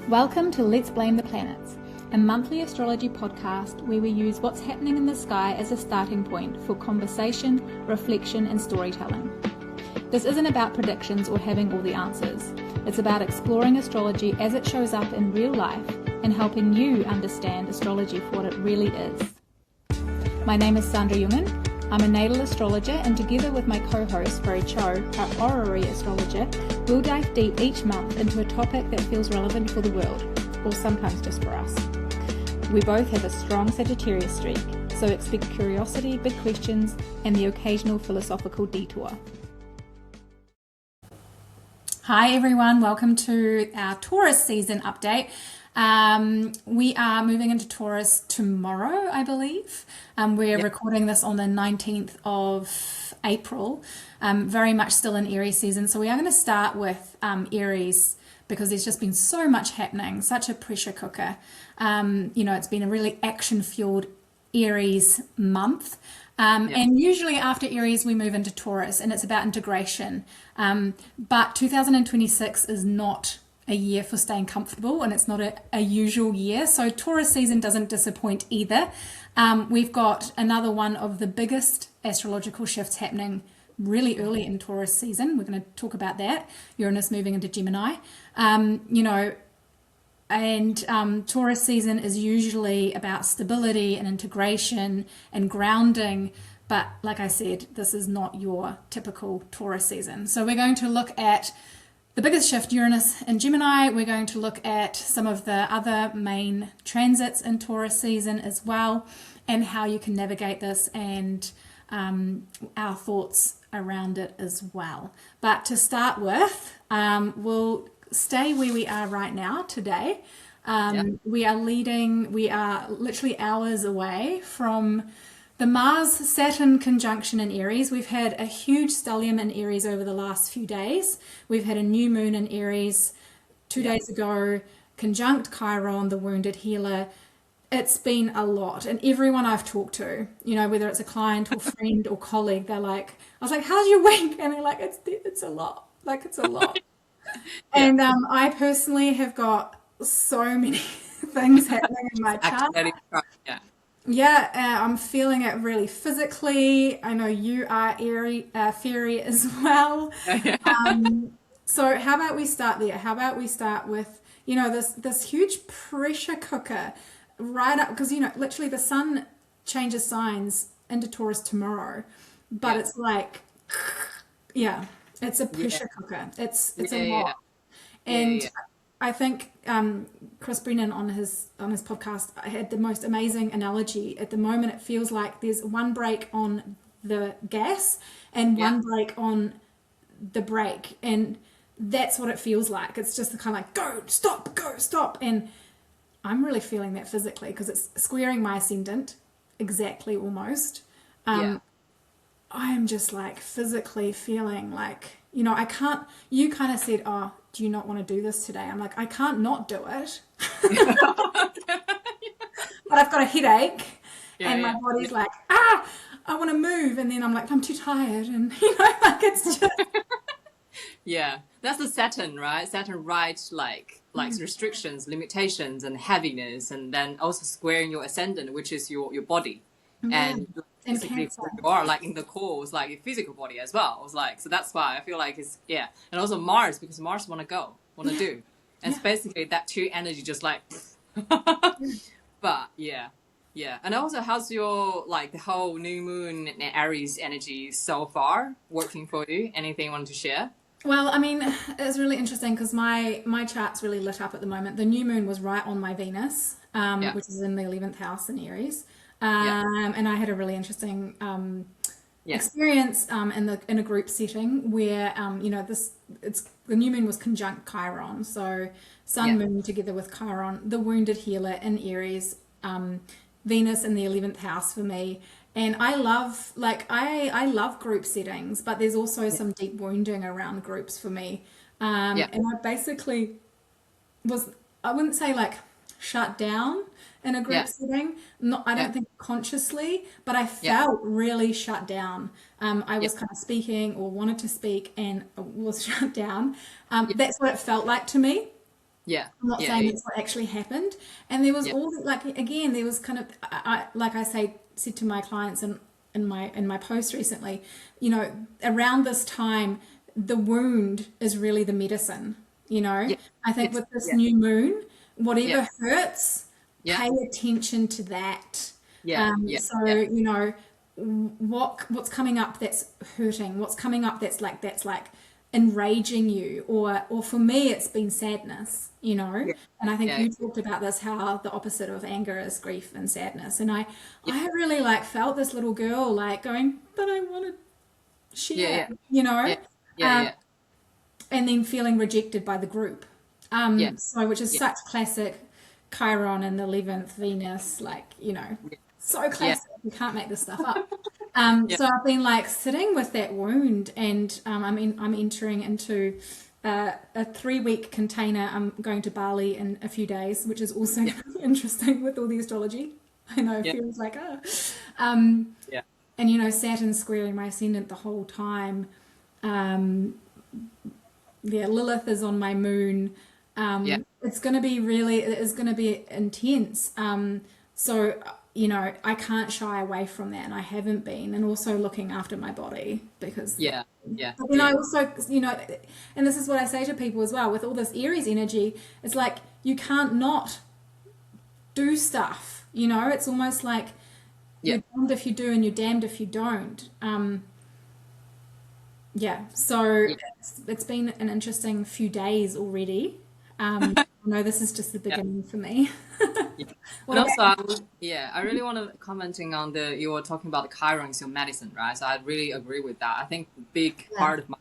Welcome to Let's Blame the Planets, a monthly astrology podcast where we use what's happening in the sky as a starting point for conversation, reflection and storytelling. This isn't about predictions or having all the answers. It's about exploring astrology as it shows up in real life and helping you understand astrology for what it really is. My name is Sandra and I'm a natal astrologer, and together with my co-host Fery our horary astrologer, we'll dive deep each month into a topic that feels relevant for the world, or sometimes just for us. We both have a strong Sagittarius streak, so expect curiosity, big questions, and the occasional philosophical detour. Hi everyone, welcome to our Taurus season update. We are moving into Taurus tomorrow, I believe. We're recording this on the 19th of April, very much still in Aries season. So we are going to start with Aries because there's just been so much happening, such a pressure cooker. It's been a really action-fueled Aries month. And usually after Aries, we move into Taurus and it's about integration. But 2026 is not a year for staying comfortable, and it's not a usual year. So Taurus season doesn't disappoint either. We've got another one of the biggest astrological shifts happening really early in Taurus season. We're going to talk about that. Uranus moving into Gemini. Taurus season is usually about stability and integration and grounding. But like I said, this is not your typical Taurus season. So we're going to look at the biggest shift, Uranus and Gemini. We're going to look at some of the other main transits in Taurus season as well, and how you can navigate this, and our thoughts around it as well. But to start with, we'll stay where we are right now today. We are literally hours away from the Mars-Saturn conjunction in Aries. We've had a huge stellium in Aries over the last few days. We've had a new moon in Aries 2 days ago, conjunct Chiron, the wounded healer. It's been a lot. And everyone I've talked to, whether it's a client or friend or colleague, they're like, I was like, how's your week? And they're like, it's a lot. Like, it's a lot. And I personally have got so many things happening in my chart. I'm feeling it really physically. I know you are Fery as well. So how about we start there? How about we start with, this huge pressure cooker right up, because, literally the sun changes signs into Taurus tomorrow, but it's like, it's a pressure cooker. It's a lot. And I think Chris Brennan on his podcast had the most amazing analogy. At the moment, it feels like there's one brake on the gas and one brake on the brake, and that's what it feels like. It's just the kind of like go, stop, and I'm really feeling that physically because it's squaring my ascendant exactly almost. I'm just like physically feeling like, I can't. You kind of said, oh, do you not want to do this today? I'm like, I can't not do it. But I've got a headache and my body's like, I want to move. And then I'm like, I'm too tired. And, it's just. That's the Saturn, right? Saturn writes like restrictions, limitations and heaviness, and then also squaring your ascendant, which is your body. And basically you are like in the core, it's like your physical body as well. It's like, so that's why I feel like it's and also Mars, because Mars want to do, and it's basically that two energy just like but and also how's your like the whole new moon and Aries energy so far working for you? Anything you wanted to share? Well, I mean, it's really interesting because my chart's really lit up at the moment. The new moon was right on my Venus, which is in the 11th house in Aries. And I had a really interesting experience in a group setting where the new moon was conjunct Chiron, so Sun Moon together with Chiron, the wounded healer in Aries, Venus in the 11th house for me. And I love I love group settings, but there's also some deep wounding around groups for me. And I basically I wouldn't say like shut down in a group setting. I don't think consciously, but I felt really shut down. I was kind of speaking or wanted to speak and was shut down. That's what it felt like to me. Yeah. I'm not Yeah. saying Yeah. that's what actually happened. And there was Yeah. all like again, there was kind of like I said to my clients in my post recently, around this time, the wound is really the medicine. Yeah. I think Yes. with this Yeah. new moon, Yeah. whatever hurts, Yeah. pay attention to that. Yeah. Yeah. So Yeah. what's coming up that's hurting, what's coming up that's like enraging you, or for me it's been sadness, Yeah. and I think Yeah. you talked about this, how the opposite of anger is grief and sadness, and I Yeah. I really like felt this little girl like going, but I want to Yeah. share, Yeah. Yeah. Yeah. um, Yeah. and then feeling rejected by the group, Yeah. so which is Yeah. such classic Chiron and the 11th Venus, so Yeah. classic. You can't make this stuff up. Yeah. So I've been like sitting with that wound, and I'm entering into a 3-week container. I'm going to Bali in a few days, which is also Yeah. interesting with all the astrology. I know it Yeah. feels like um, Yeah. and Saturn squaring my ascendant the whole time. Yeah, Lilith is on my moon. Yeah. It is going to be intense. So, I can't shy away from that, and I haven't been, and also looking after my body because, Yeah. Yeah. but then I Yeah. also, and this is what I say to people as well, with all this Aries energy, it's like you can't not do stuff, it's almost like Yeah. you're damned if you do and you're damned if you don't. Yeah, so Yeah. it's been an interesting few days already. I know this is just the Yeah. beginning for me. Yeah. What And about also, I really want to commenting on you were talking about the Chiron is your medicine, right? So I really agree with that. I think the big you? part of my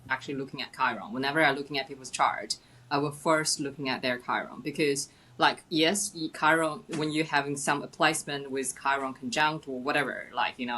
actually looking at Chiron. Whenever I'm looking at people's chart, I will first looking at their Chiron because, like, yes, Chiron, when you're having some placement with Chiron conjunct or whatever,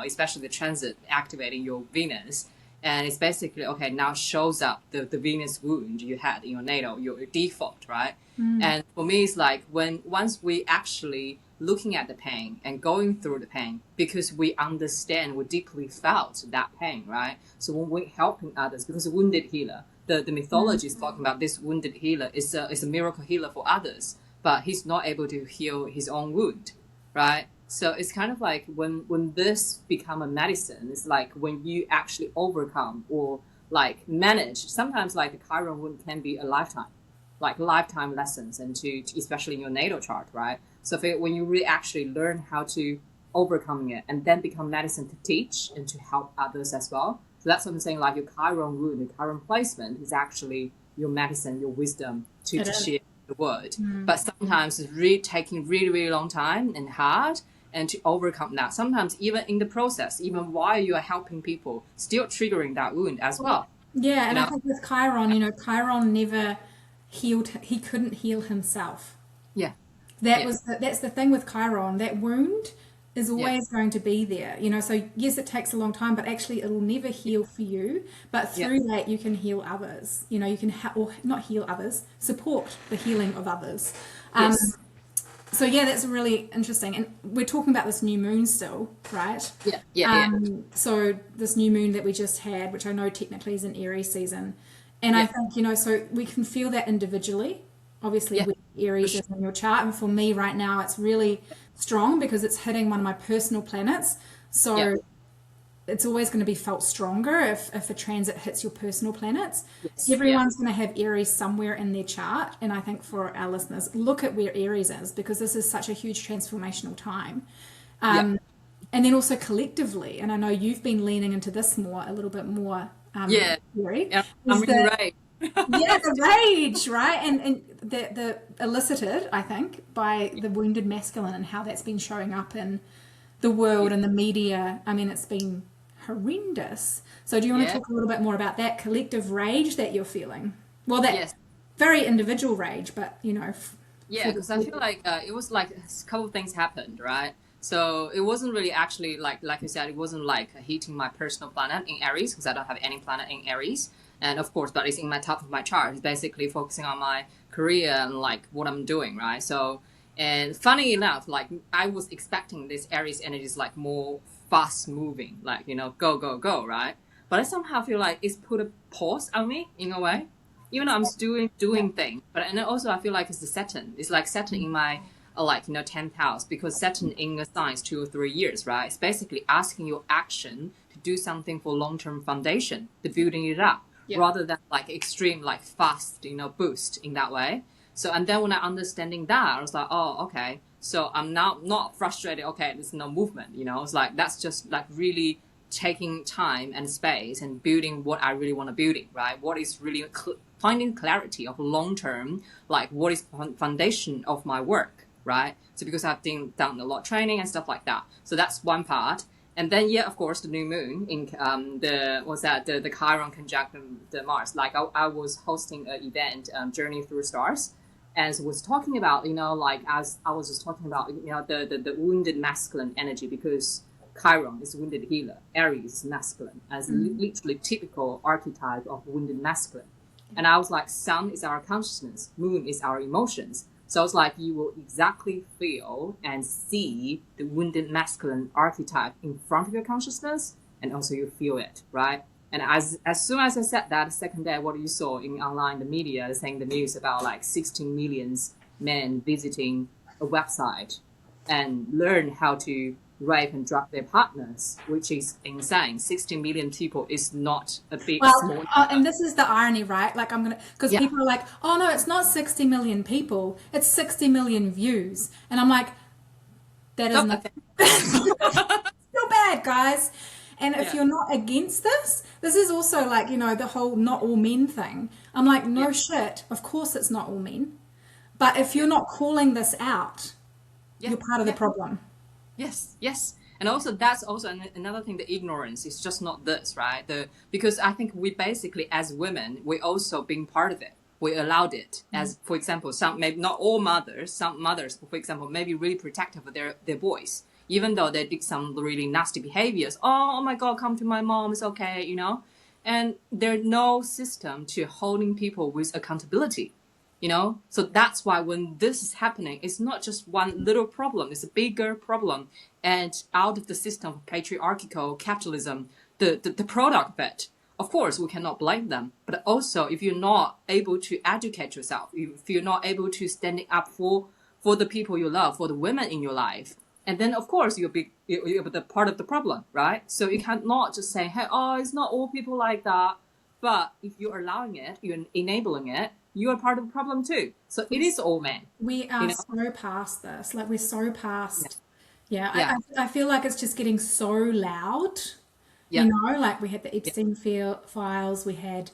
especially the transit activating your Venus. And it's basically, okay, now shows up the Venus wound you had in your natal, your default, right? And for me, it's like once we actually looking at the pain and going through the pain, because we understand, we deeply felt that pain, right? So when we're helping others, because a wounded healer, the mythology is talking about this wounded healer is a miracle healer for others, but he's not able to heal his own wound, right? So it's kind of like when this become a medicine, it's like when you actually overcome or like manage. Sometimes like the Chiron wound can be a lifetime lessons, and to especially in your natal chart, right? So when you really actually learn how to overcoming it and then become medicine to teach and to help others as well. So that's what I'm saying. Like your Chiron wound, the Chiron placement is actually your medicine, your wisdom to share the word. But sometimes it's really taking really, really long time and hard and to overcome that. Sometimes even in the process, even while you are helping people, still triggering that wound as well. Yeah, and I know? think with Chiron, Chiron never healed. He couldn't heal himself. Yeah. That's the thing with Chiron. That wound is Yeah. always going to be there. So yes, it takes a long time, but actually it'll never heal for you. But through that, you can heal others. You can or not heal others, support the healing of others. Yes. So yeah, that's really interesting. And we're talking about this new moon still, right? Yeah. Yeah. So this new moon that we just had, which I know technically is an Aries season, and I think so we can feel that individually. Obviously, with Aries is in your chart, and for me right now, it's really strong because it's hitting one of my personal planets. So it's always going to be felt stronger if a transit hits your personal planets. Yes. Everyone's going to have Aries somewhere in their chart, and I think for our listeners, look at where Aries is because this is such a huge transformational time. And then also collectively, and I know you've been leaning into this a little bit more, Fery, Yeah. I'm in the right. the rage, right? And the elicited, I think, by the wounded masculine and how that's been showing up in the world and the media. I mean, it's been horrendous. So do you want to talk a little bit more about that collective rage that you're feeling? Well, that very individual rage, but because I feel like it was like a couple of things happened, right? So it wasn't really actually like you said, it wasn't like hitting my personal planet in Aries because I don't have any planet in Aries. And of course, but it's in my top of my chart. It's basically focusing on my career and like what I'm doing, right? So, and funny enough, like I was expecting this Aries energy is like more fast moving, like, go, go, go, right? But I somehow feel like it's put a pause on me in a way. even though I'm still doing things. But and also I feel like it's the Saturn. It's like Saturn in my like 10th house, because Saturn in a sign is 2 or 3 years, right? It's basically asking your action to do something for long-term foundation, to building it up, rather than like extreme, like fast, boost in that way. So, and then when I understanding that, I was like, oh, okay. So I'm now not frustrated. Okay, there's no movement. It's like that's just like really taking time and space and building what I really want to building, right? What is really finding clarity of long term, like what is foundation of my work, right? So because I've done a lot of training and stuff like that. So that's one part. And then, yeah, of course, the new moon in the Chiron conjunct the Mars. Like I was hosting an event, Journey Through Stars, and was talking about, like as I was just talking about, the wounded masculine energy, because Chiron is wounded healer, Aries is masculine, as literally typical archetype of wounded masculine. And I was like, sun is our consciousness, moon is our emotions. So it's like you will exactly feel and see the wounded masculine archetype in front of your consciousness, and also you feel it, right? And as soon as I said that, the second day, what you saw in online, the media saying the news about like 16 million men visiting a website and learn how to rape and drug their partners, which is insane. 16 million people is not a big small. And this is the irony, right? Like because people are like, oh no, it's not 60 million people, it's 60 million views. And I'm like, that is not still bad, guys. And if you're not against this is also like, the whole not all men thing. I'm like, no shit, of course it's not all men. But if you're not calling this out, you're part of the problem. Yes. And also that's also another thing, the ignorance is just not this, right? Because I think we basically, as women, we also being part of it. We allowed it. As, for example, some, maybe not all mothers, some mothers, for example, maybe really protective of their boys, even though they did some really nasty behaviors. Oh my God, come to my mom, it's okay, And there's no system to holding people with accountability. So that's why when this is happening, it's not just one little problem, it's a bigger problem. And out of the system of patriarchal capitalism, the product of it, of course, we cannot blame them. But also, if you're not able to educate yourself, if you're not able to stand up for the people you love, for the women in your life, and then of course you're the part of the problem, right? So you cannot just say, hey, oh, it's not all people like that. But if you're allowing it, you're enabling it, you are part of the problem too. So it is all men. We are so past this. Like we're so past. Yeah. I feel like it's just getting so loud. Like we had the Epstein files. We had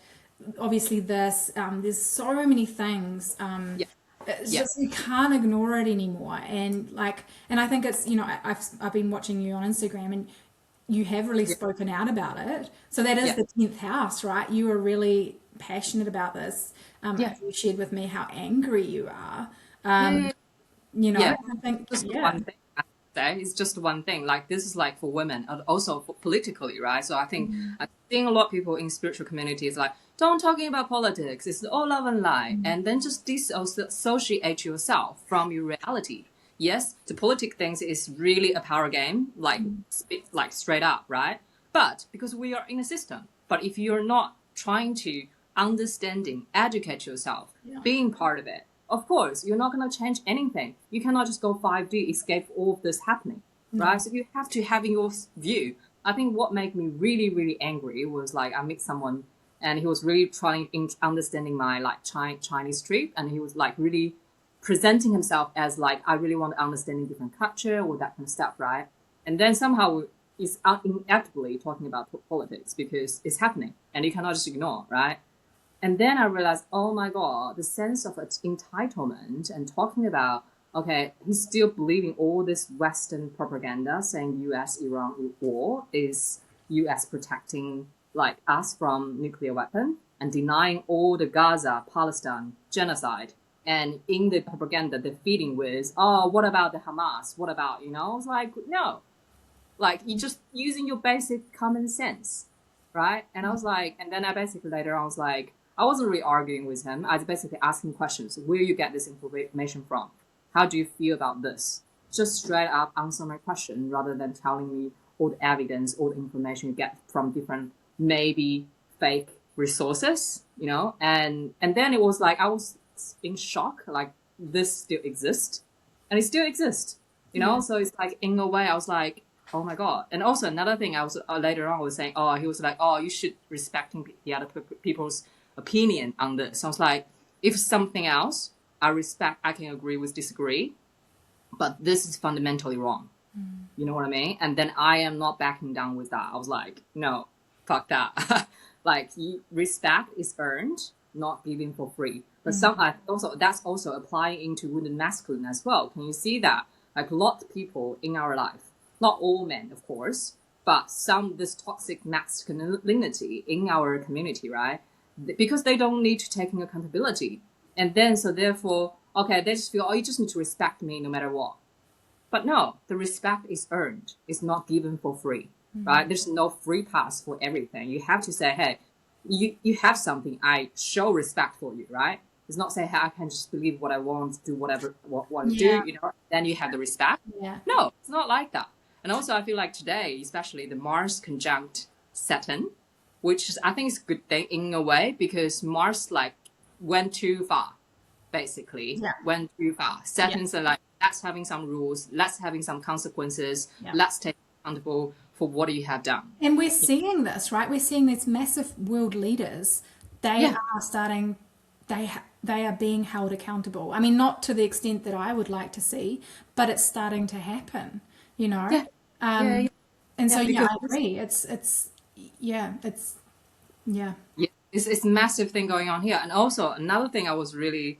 obviously this. There's so many things. It's just you can't ignore it anymore. And I think it's I've been watching you on Instagram, and you have really spoken out about it. So that is the 10th house, right? You are really passionate about this. You shared with me how angry you are. I think just one thing. It's just one thing. Like this is like for women, and also for politically, right? So I think I'm seeing a lot of people in spiritual communities like, don't talking about politics. It's all love and light, and then just disassociate yourself from your reality. Yes, the politic things is really a power game, like straight up, right? But because we are in a system, but if you're not trying to understanding, educate yourself, being part of it, of course, you're not going to change anything. You cannot just go 5D, escape all of this happening, right? So you have to have your view. I think what made me really, really angry was like I met someone and he was really trying understanding my like Chinese trip, and he was like really presenting himself as like, I really want to understand different culture or that kind of stuff, right? And then somehow is inevitably talking about politics because it's happening and you cannot just ignore, right? And then I realized, oh my God, the sense of entitlement and talking about, okay, he's still believing all this Western propaganda saying US-Iran war is US protecting like us from nuclear weapon and denying all the Gaza, Palestine genocide. And in the propaganda, they're feeding with, oh, what about the Hamas? What about, I was like, no, like you're just using your basic common sense, right? And I was like, and then I basically later I was like, I wasn't really arguing with him. I was basically asking questions. Where you get this information from? How do you feel about this? Just straight up answer my question rather than telling me all the evidence, all the information you get from different, maybe fake resources. you know, and then it was like I was in shock, like this still exists, and it still exists, you know. So it's like in a way I was like, oh my god. And also another thing I was later on I was saying, oh, he was like, oh, you should respecting the other people's opinion on this. So I was like, if something else I respect, I can agree with, disagree, but this is fundamentally wrong. You know what I mean? And then I am not backing down with that. I was like, no, fuck that. Like, respect is earned, not given for free. But that's also applying into women and masculine as well. Can you see that? Like, a lot of people in our life, not all men, of course, but this toxic masculinity in our community, right? Because they don't need to take accountability. And then, so therefore, okay, they just feel, oh, you just need to respect me no matter what. But no, the respect is earned. It's not given for free, right? There's no free pass for everything. You have to say, hey, you have something. I show respect for you, right? It's not say, hey, I can just believe what I want, do whatever what I do, you know. Then you have the respect. Yeah. No, it's not like that. And also, I feel like today, especially the Mars conjunct Saturn, which is, I think is a good thing in a way because Mars like went too far, basically. Went too far. Saturn's are like, let's having some rules, let's having some consequences, let's take accountable for what you have done. And we're seeing this, right? We're seeing these massive world leaders. They are starting, they are being held accountable. I mean, not to the extent that I would like to see, but it's starting to happen, you know? And so, I agree. It's It's a massive thing going on here. And also another thing I was really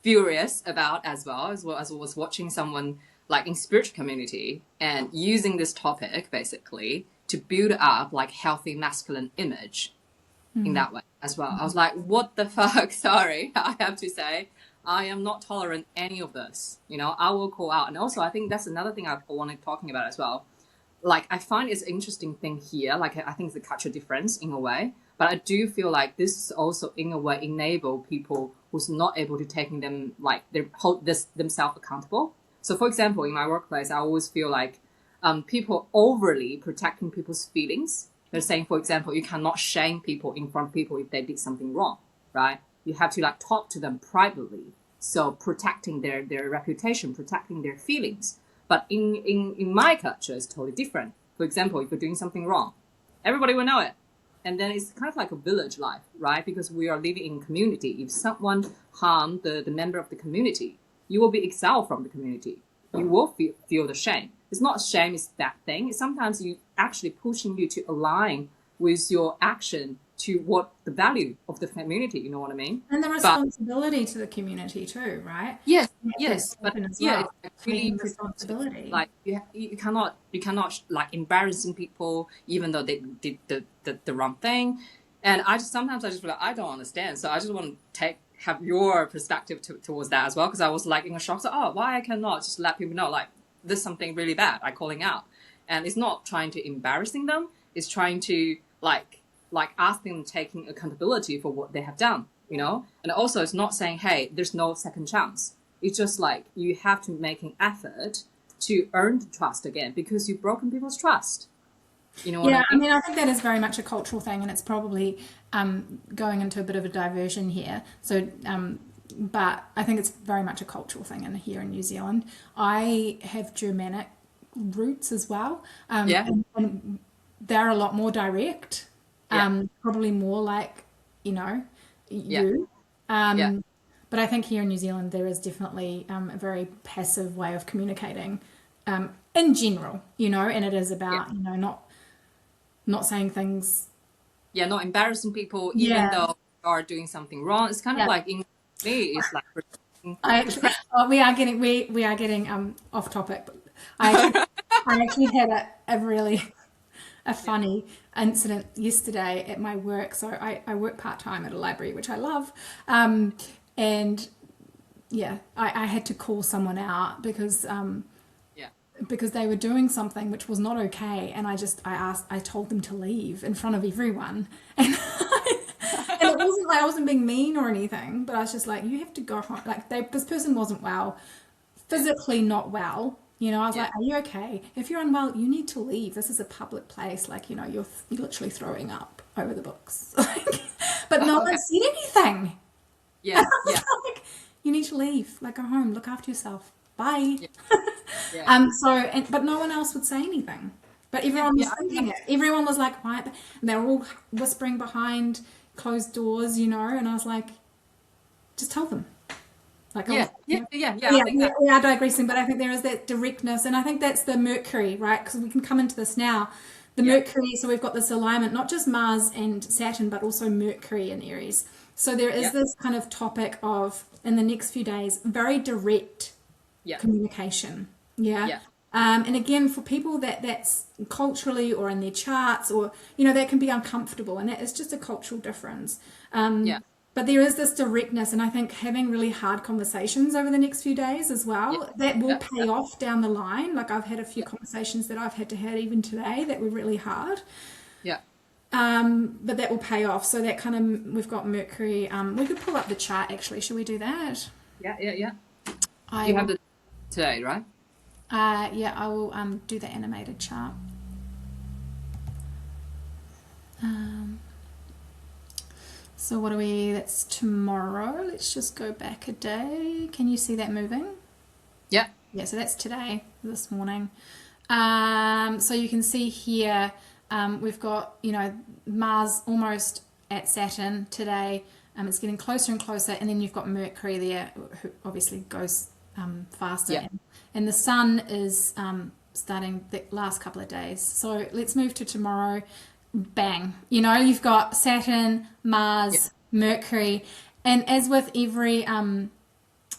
furious about as well as I was watching someone like in spiritual community and using this topic basically to build up like healthy masculine image in that way as well. I was like, what the fuck? Sorry, I have to say, I am not tolerant any of this. You know, I will call out. And also I think that's another thing I wanted talking about as well. Like, I find it's an interesting thing here. Like, I think it's a cultural difference in a way. But I do feel like this is also, in a way, enable people who's not able to taking them, like, they hold themselves accountable. So, for example, in my workplace, I always feel like people overly protecting people's feelings. They're saying, for example, you cannot shame people in front of people if they did something wrong, right? You have to, like, talk to them privately. So, protecting their reputation, protecting their feelings. But in my culture, it's totally different. For example, if you're doing something wrong, everybody will know it. And then it's kind of like a village life, right? Because we are living in community. If someone harmed the member of the community, you will be exiled from the community. You will feel the shame. It's not shame, it's that thing. It's sometimes you actually pushing you to align with your action to what the value of the community, you know what I mean? And the responsibility to the community too, right? Yes, but it's really really responsibility. Like you cannot like embarrassing people even though they did the wrong thing. And sometimes I just feel like I don't understand. So I just want to have your perspective towards that as well, because I was like in a shock. So why I cannot just let people know like there's something really bad. I calling out, and it's not trying to embarrassing them. It's trying to like asking them taking accountability for what they have done, you know? And also it's not saying, hey, there's no second chance. It's just like you have to make an effort to earn the trust again because you've broken people's trust. You know what I mean? I think that is very much a cultural thing, and it's probably going into a bit of a diversion here. So, but I think it's very much a cultural thing here in New Zealand. I have Germanic roots as well. And they're a lot more direct. Probably more like, you know, you. But I think here in New Zealand there is definitely a very passive way of communicating in general, you know, and it is about, you know, not saying things. Yeah, not embarrassing people even though they are doing something wrong. It's kind of like in me, it's like we are getting off topic. I actually had a really funny incident yesterday at my work. So I work part-time at a library, which I love. And I had to call someone out because they were doing something which was not okay. And I told them to leave in front of everyone. And it wasn't like I wasn't being mean or anything, but I was just like, you have to go home. Like this person wasn't well, physically not well. You know, I was like, are you okay? If you're unwell, you need to leave. This is a public place. Like, you know, you're literally throwing up over the books. But no one said anything. Yeah, yeah, Like, you need to leave. Like, go home. Look after yourself. Bye. yeah, yeah. But no one else would say anything. But everyone was thinking it. Everyone was like, quiet. And they were all whispering behind closed doors, you know. And I was like, just tell them. Like, Yeah, yeah, yeah, yeah. yeah, I think that, we are digressing, but I think there is that directness, and I think that's the Mercury, right? Because we can come into this now. The Mercury, so we've got this alignment, not just Mars and Saturn, but also Mercury in Aries. So there is this kind of topic of, in the next few days, very direct communication. Yeah. yeah, And again, for people that's culturally or in their charts, or, you know, that can be uncomfortable, and that is just a cultural difference. yeah, But there is this directness, and I think having really hard conversations over the next few days as well, that will pay off down the line. Like, I've had a few conversations that I've had to have even today that were really hard. yeah. But that will pay off. So that kind of, we've got Mercury. We could pull up the chart actually. Should we do that? Yeah, yeah, yeah. I You have the today, right? Yeah, I will do the animated chart. So what are we, that's tomorrow. Let's just go back a day. Can you see that moving? Yeah, Yeah, so that's today, this morning. So you can see here, we've got, you know, Mars almost at Saturn today. It's getting closer and closer, and then you've got Mercury there, who obviously goes faster. Yeah. And the Sun is starting the last couple of days. So let's move to tomorrow. Bang. You know, you've got Saturn, Mars, Mercury, and as with every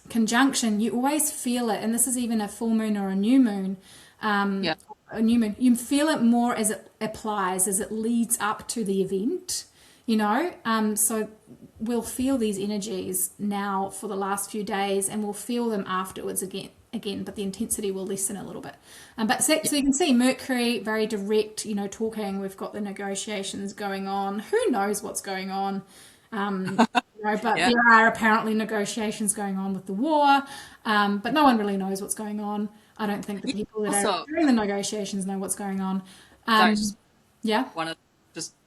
conjunction, you always feel it, and this is even a full moon or a new moon. A new moon, you feel it more as it applies, as it leads up to the event, you know. So we'll feel these energies now for the last few days, and we'll feel them afterwards again, but the intensity will lessen a little bit. So you can see Mercury, very direct, you know, talking. We've got the negotiations going on. Who knows what's going on? You know, but there are apparently negotiations going on with the war, but no one really knows what's going on. I don't think the people that are doing the negotiations know what's going on. sorry,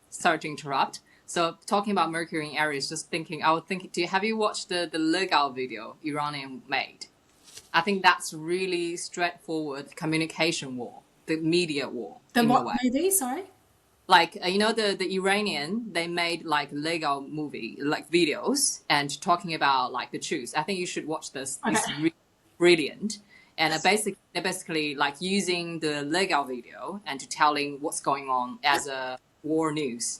sorry to interrupt. So talking about Mercury in Aries, just thinking, have you watched the legal video Iranian made? I think that's really straightforward communication war, the media war. The what movie? Sorry. Like, you know, the Iranian, they made like legal movie, like videos, and talking about like the truth. I think you should watch this. Okay. It's really brilliant. And they're basically like using the legal video and to telling what's going on as a war news.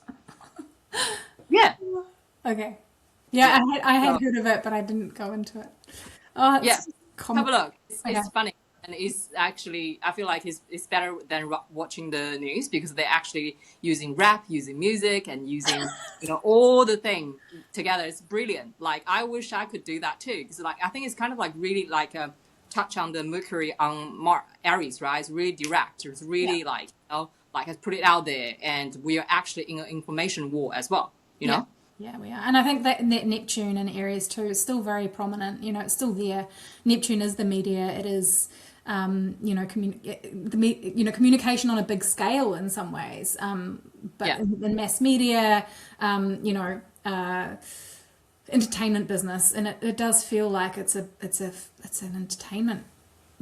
Yeah. Okay. Yeah, I had heard of it, but I didn't go into it. Oh, have a look. It's funny. And it's actually, I feel like it's better than watching the news, because they're actually using rap, using music, and using, you know, all the thing together. It's brilliant. Like, I wish I could do that too. Because like, I think it's kind of like really like a touch on the Mercury on Aries, right? It's really direct. It's really like, you know, like has put it out there, and we are actually in an information war as well, you know? Yeah, we are. And I think that Neptune in Aries too is still very prominent. You know, it's still there. Neptune is the media. It is, you know, communication on a big scale in some ways. But in mass media, you know, entertainment business, and it does feel like it's an entertainment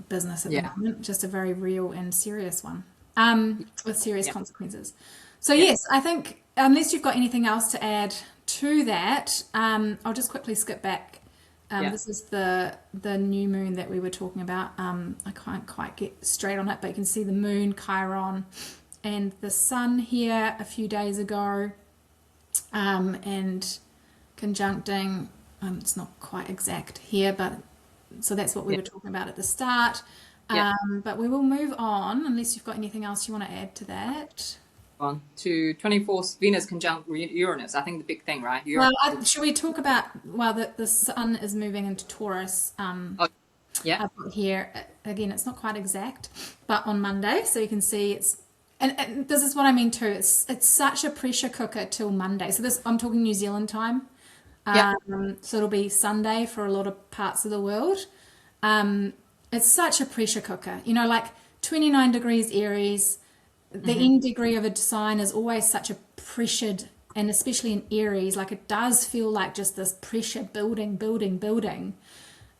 business at the moment, just a very real and serious one, with serious consequences. So yes, I think unless you've got anything else to add to that, I'll just quickly skip back. This is the new moon that we were talking about. I can't quite get straight on it, but you can see the moon, Chiron, and the sun here a few days ago, and conjuncting. It's not quite exact here, but so that's what we were talking about at the start. But we will move on, unless you've got anything else you want to add to that. On to 24th Venus conjunct Uranus. I think the big thing, right? Should we talk about, the sun is moving into Taurus. I've got here, again, it's not quite exact, but on Monday, so you can see it's, and this is what I mean too, it's such a pressure cooker till Monday. So I'm talking New Zealand time. So it'll be Sunday for a lot of parts of the world. And it's such a pressure cooker. You know, like 29 degrees Aries, the end degree of a sign is always such a pressured, and especially in Aries, like it does feel like just this pressure building, building, building.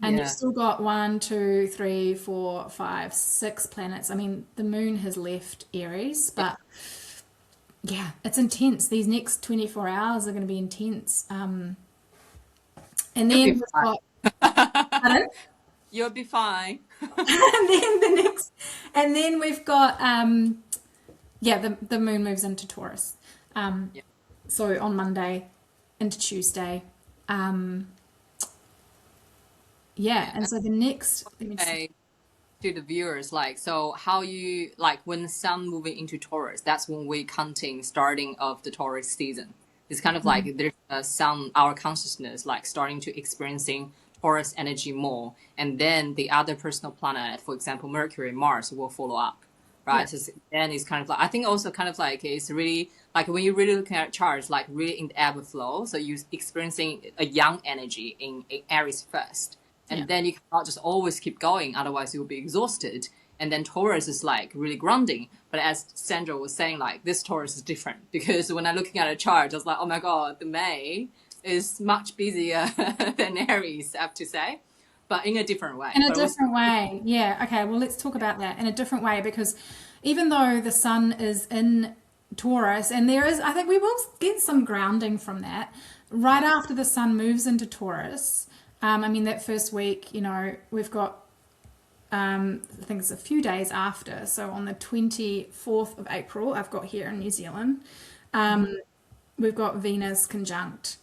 And you've still got 1, 2, 3, 4, 5, 6 planets. I mean, the moon has left Aries, but yeah, it's intense. These next 24 hours are going to be intense. And then You'll we've be fine. got, pardon? You'll be fine. And then the next, and then we've got, the moon moves into Taurus. So on Monday into Tuesday. And so the next, let me just, Okay, to the viewers, like, so how you, like, when the sun moving into Taurus, that's when we counting starting of the Taurus season. It's kind of like there's our consciousness like starting to experiencing Taurus energy more, and then the other personal planet, for example Mercury, Mars, will follow up, right? So then it's kind of like, I think also kind of like it's really like when you're really looking at charts, like really in the ebb and flow, so you experiencing a young energy in Aries first, and then you cannot just always keep going, otherwise you'll be exhausted. And then Taurus is like really grounding. But as Sandra was saying, like this Taurus is different, because when I'm looking at a chart, I was like, oh my God, the May is much busier than Aries, I have to say, but in a different way. in a different way. Yeah. Okay. Well, let's talk about that in a different way, because even though the sun is in Taurus, and there is, I think we will get some grounding from that right after the sun moves into Taurus. I mean, that first week, you know, we've got, I think it's a few days after. So on the 24th of April, I've got here in New Zealand, we've got Venus conjunct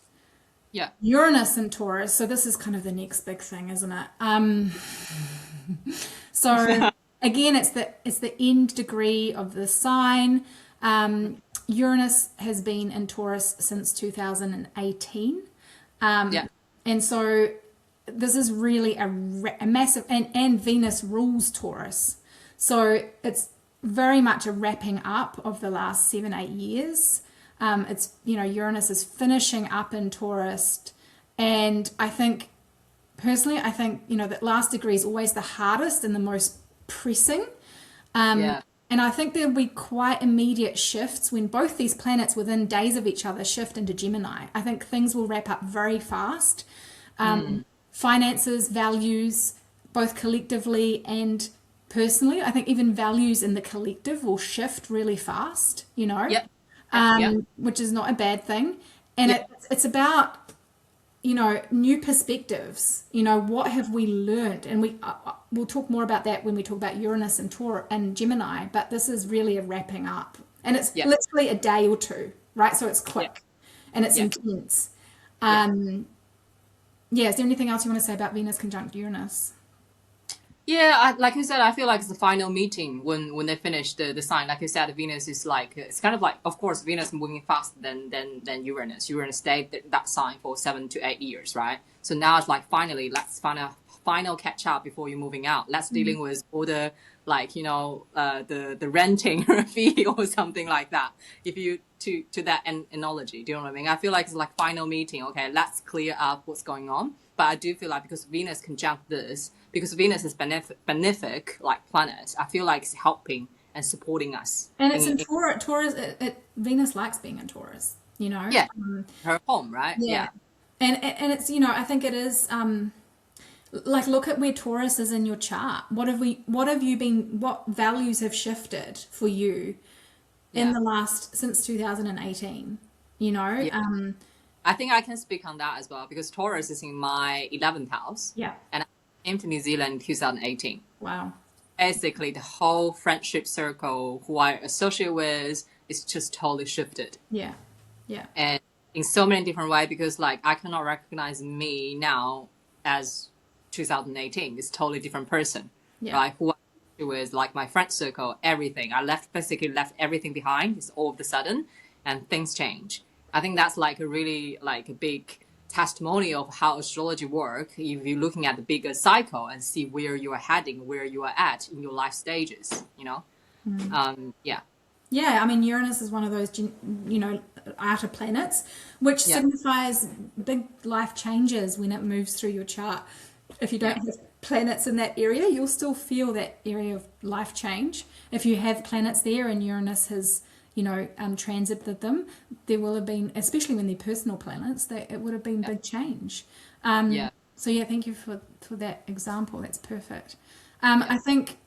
Uranus in Taurus. So this is kind of the next big thing, isn't it? So again, it's the end degree of the sign. Uranus has been in Taurus since 2018. And so this is really a massive, and Venus rules Taurus. So it's very much a wrapping up of the last 7-8 years. It's, you know, Uranus is finishing up in Taurus. And I think, personally, you know, that last degree is always the hardest and the most pressing. And I think there'll be quite immediate shifts when both these planets within days of each other shift into Gemini. I think things will wrap up very fast. Finances, values, both collectively and personally. I think even values in the collective will shift really fast, you know, which is not a bad thing. And it's about, you know, new perspectives. You know, what have we learned? And we'll talk more about that when we talk about Uranus and Taurus and Gemini. But this is really a wrapping up, and it's literally a day or two, right? So it's quick and it's intense. Is there anything else you want to say about Venus conjunct Uranus? Yeah, like you said, I feel like it's the final meeting when they finish the sign. Like you said, Venus is like, it's kind of like, of course, Venus moving faster than Uranus. Uranus stayed that sign for 7 to 8 years, right? So now it's like, finally, let's find a final catch up before you're moving out. Let's dealing with all the, like, you know, the renting fee or something like that. If you to that analogy, do you know what I mean? I feel like it's like final meeting. Okay, let's clear up what's going on. But I do feel like because Venus conjunct this, because Venus is benefic like planet, I feel like it's helping and supporting us. And it's in Taurus. Venus likes being in Taurus, you know. Yeah, her home, right? Yeah. And it's, you know, I think it is. Like, look at where Taurus is in your chart. What values have shifted for you in since 2018, you know? I think I can speak on that as well, because Taurus is in my 11th house. Yeah. And I came to New Zealand in 2018. Wow. Basically, the whole friendship circle who I associate with is just totally shifted. Yeah. Yeah. And in so many different ways, because like I cannot recognize me now as 2018. It's totally different person. Right? Who I with, like my friend circle, everything. I basically left everything behind. It's all of a sudden, and things change. I think that's like a really like a big testimony of how astrology works. If you're looking at the bigger cycle and see where you are heading, where you are at in your life stages, you know. Yeah, I mean, Uranus is one of those, you know, outer planets, which signifies big life changes when it moves through your chart. If you don't have planets in that area, you'll still feel that area of life change. If you have planets there and Uranus has, transited them, there will have been, especially when they're personal planets, that it would have been big change. So thank you for that example. That's perfect. I think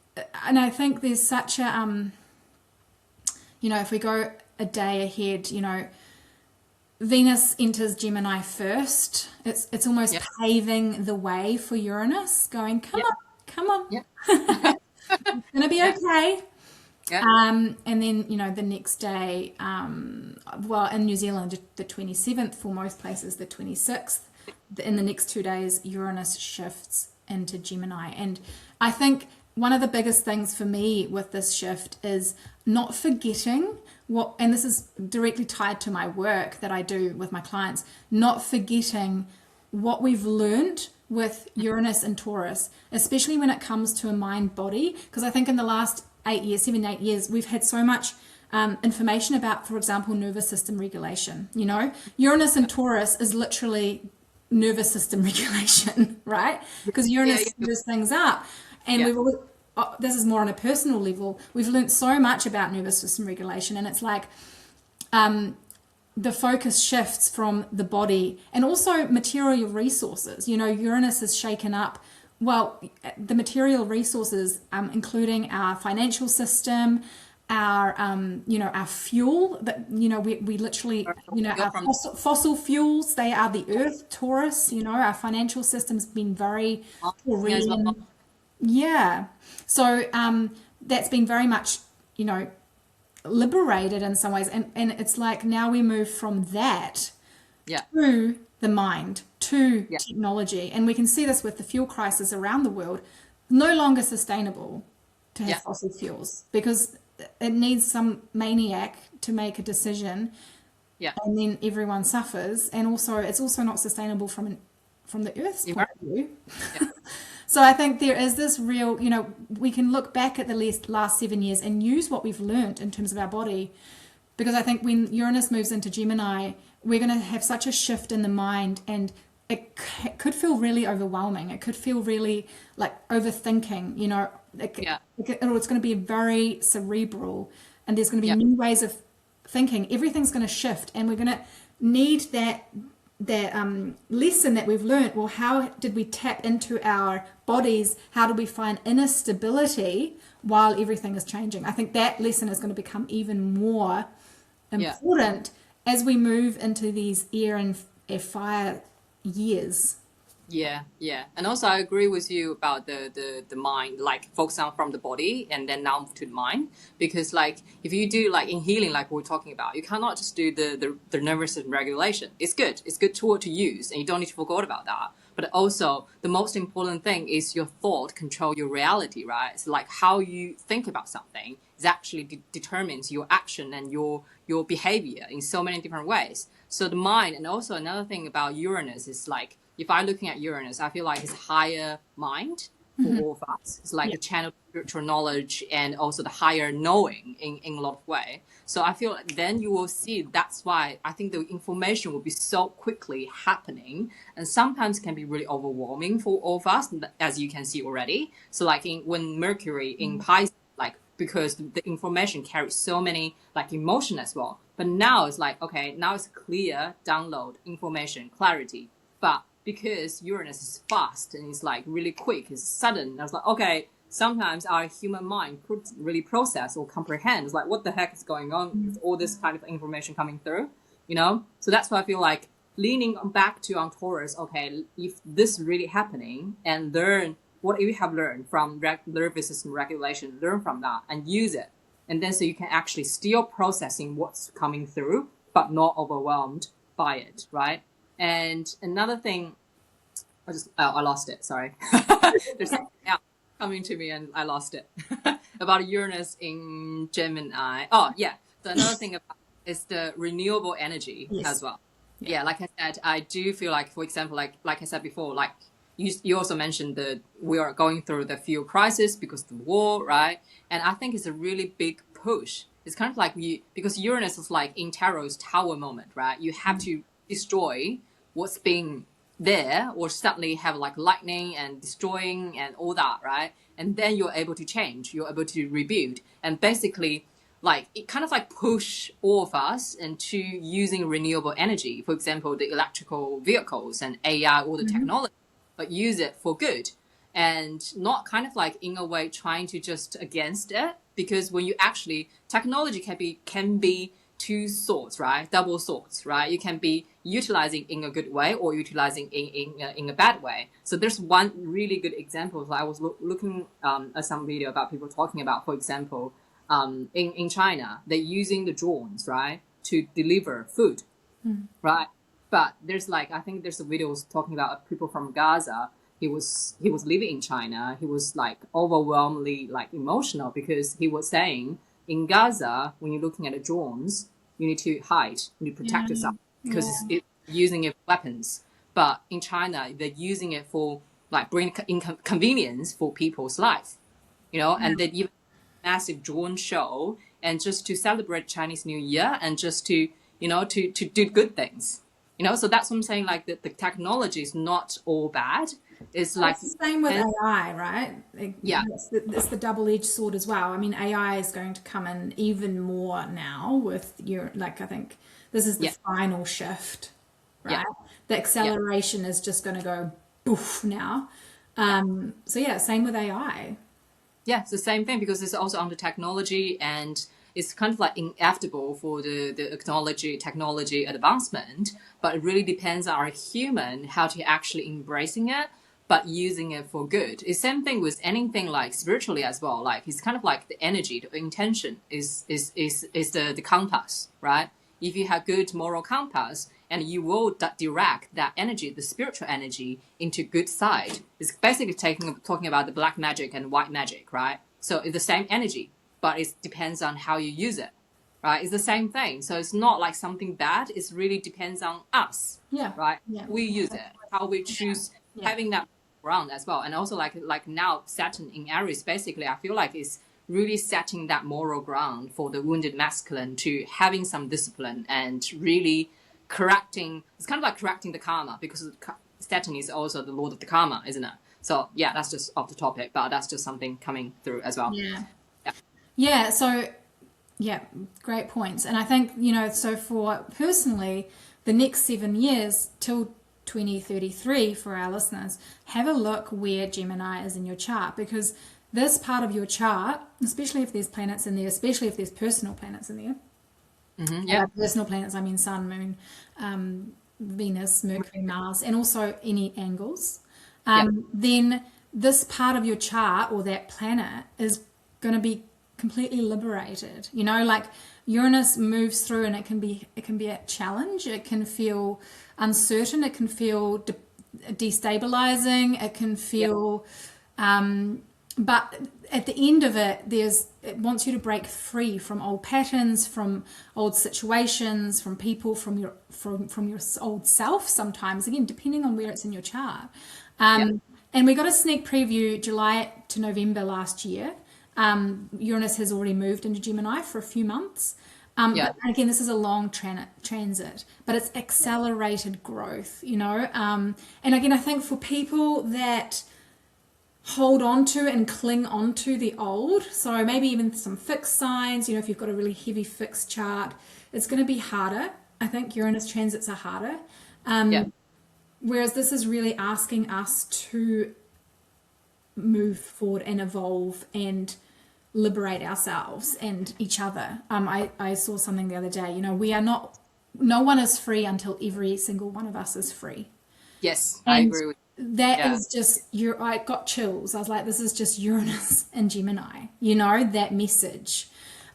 there's such a, if we go a day ahead, Venus enters Gemini first. It's almost paving the way for Uranus, going, come on. It's gonna be okay. And then the next day, in New Zealand the 27th, for most places the 26th. In the next 2 days, Uranus shifts into Gemini, and I think one of the biggest things for me with this shift is not forgetting and this is directly tied to my work that I do with my clients, not forgetting what we've learned with Uranus and Taurus, especially when it comes to a mind body, because I think in the last 7, 8 years, we've had so much information about, for example, nervous system regulation. Uranus and Taurus is literally nervous system regulation, right? Because Uranus stirs things up. And we've always, this is more on a personal level, we've learned so much about nervous system regulation, and it's like the focus shifts from the body and also material resources. Uranus is shaken up. Well, the material resources, including our financial system, our fuel, that we literally, our fossil fuels, they are the earth. Taurus, our financial system's been very Taurian. So that's been very much liberated in some ways, and it's like now we move from that to the mind, to technology, and we can see this with the fuel crisis around the world. No longer sustainable to have fossil fuels, because it needs some maniac to make a decision, and then everyone suffers. And also, it's also not sustainable from the Earth's point of view. So I think there is this real, we can look back at the last 7 years and use what we've learned in terms of our body, because I think when Uranus moves into Gemini, we're going to have such a shift in the mind, and it could feel really overwhelming. It could feel really like overthinking, it's going to be very cerebral, and there's going to be new ways of thinking. Everything's going to shift, and we're going to need that lesson that we've learned. Well, how did we tap into our bodies? How do we find inner stability while everything is changing? I think that lesson is going to become even more important as we move into these air and fire years. And also I agree with you about the mind, like focus on from the body and then now move to the mind, because like if you do like in healing, like we're talking about, you cannot just do the nervous system regulation. It's good tool to use, and you don't need to forget about that. But also the most important thing is your thought control your reality, right? It's like how you think about something is actually determines your action and your behavior in so many different ways. So the mind, and also another thing about Uranus is like, if I'm looking at Uranus, I feel like it's higher mind for all of us. It's like a channel of spiritual knowledge and also the higher knowing in a lot of way. So I feel like then you will see, that's why I think the information will be so quickly happening, and sometimes can be really overwhelming for all of us, as you can see already. So like when Mercury in Pisces, like because the information carries so many like emotion as well. But now it's like, okay, now it's clear download information, clarity. But because Uranus is fast and it's like really quick, it's sudden. I was like, okay, sometimes our human mind could really process or comprehend. It's like, what the heck is going on with all this kind of information coming through, So that's why I feel like leaning back on Taurus, okay, if this is really happening, and learn what you have learned from nervous system regulation, learn from that and use it. And then so you can actually still processing what's coming through, but not overwhelmed by it, right? And another thing, I lost it. Sorry. There's something else coming to me and I lost it about Uranus in Gemini. Oh yeah. So another thing about is the renewable energy as well. Yeah. Like I said, I do feel like, for example, like I said before, like you also mentioned that we are going through the fuel crisis because of the war, right? And I think it's a really big push. It's kind of like because Uranus is like in Tarot's tower moment, right? You have to destroy what's being there, or suddenly have like lightning and destroying and all that, right? And then you're able to change, you're able to rebuild, and basically like it kind of like push all of us into using renewable energy. For example, the electrical vehicles and AI, all the technology, but use it for good, and not kind of like in a way trying to just against it. Because when you actually, technology can be two swords, right? Double swords, right? You can be utilizing in a good way or utilizing in a bad way. So there's one really good example. I was looking at some video about people talking about, for example, in China, they're using the drones, right, to deliver food, right? But there's like, I think there's a video talking about people from Gaza. He was living in China. He was like overwhelmingly like emotional because he was saying in Gaza, when you're looking at the drones, you need to hide, you need to protect yourself because it's using it for weapons. But in China, they're using it for like bringing inconvenience for people's life, you know, and they even massive drone show and just to celebrate Chinese New Year and just to, you know, to do good things, you know. So that's what I'm saying, like the technology is not all bad. It's like the same with AI, right? Yeah. It's the double-edged sword as well. I mean, AI is going to come in even more now with your, like, I think this is the final shift, right? The acceleration is just going to go poof now. So yeah, same with AI. Yeah, it's the same thing because it's also under technology, and it's kind of like inevitable for the technology advancement, but it really depends on our human how to actually embracing it, but using it for good. It's same thing with anything like spiritually as well. Like it's kind of like the energy, the intention is the compass, right? If you have good moral compass, and you will direct that energy, the spiritual energy, into good side. It's basically talking about the black magic and white magic, right? So it's the same energy, but it depends on how you use it, right? It's the same thing. So it's not like something bad. It really depends on us, right? We use it, how we choose having that ground as well. And also like now Saturn in Aries, basically, I feel like it's really setting that moral ground for the wounded masculine to having some discipline and really correcting. It's kind of like correcting the karma because Saturn is also the lord of the karma, isn't it? So yeah, that's just off the topic, but that's just something coming through as well. Yeah. So yeah, great points. And I think, you know, so for personally, the next 7 years till 2033 for our listeners, have a look where Gemini is in your chart, because this part of your chart, especially if there's planets in there, especially if there's personal planets in there. Personal planets, I mean Sun, Moon, Venus, Mercury, Mars, and also any angles. Then this part of your chart or that planet is going to be completely liberated. You know, like Uranus moves through, and it can be a challenge. It can feel uncertain. It can feel destabilizing. It can feel. But at the end of it, it wants you to break free from old patterns, from old situations, from people, from your old self. Sometimes, again, depending on where it's in your chart. And we got a sneak preview July to November last year. Uranus has already moved into Gemini for a few months. But again, this is a long transit, but it's accelerated growth. You know, and again, I think for people that hold on to and cling on to the old, so maybe even some fixed signs, you know, if you've got a really heavy fixed chart, it's going to be harder. I think Uranus transits are harder. Whereas this is really asking us to move forward and evolve and liberate ourselves and each other. I saw something the other day, you know, no one is free until every single one of us is free. Yes, I agree with you. That is just I got chills. I was like, this is just Uranus and Gemini, you know, that message.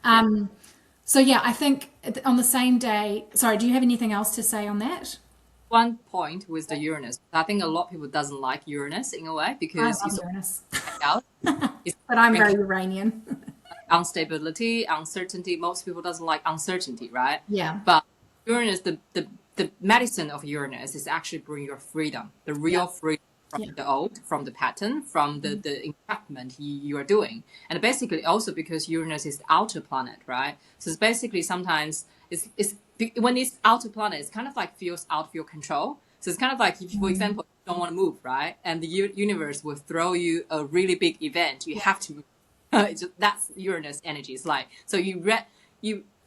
So yeah, I think on the same day, sorry, do you have anything else to say on that? One point with the Uranus, I think a lot of people doesn't like Uranus in a way because I love Uranus. out. But I'm very Uranian. Instability, uncertainty. Most people doesn't like uncertainty, right? Yeah. But Uranus, the medicine of Uranus is actually bring your freedom, the real freedom from the old, from the pattern, from the entrapment you are doing. And basically also because Uranus is the outer planet, right? So it's basically sometimes it's when it's outer planet, it's kind of like feels out of your control. So it's kind of like if, for example, you don't want to move, right? And the universe will throw you a really big event. You have to move. That's Uranus energy. It's like, so you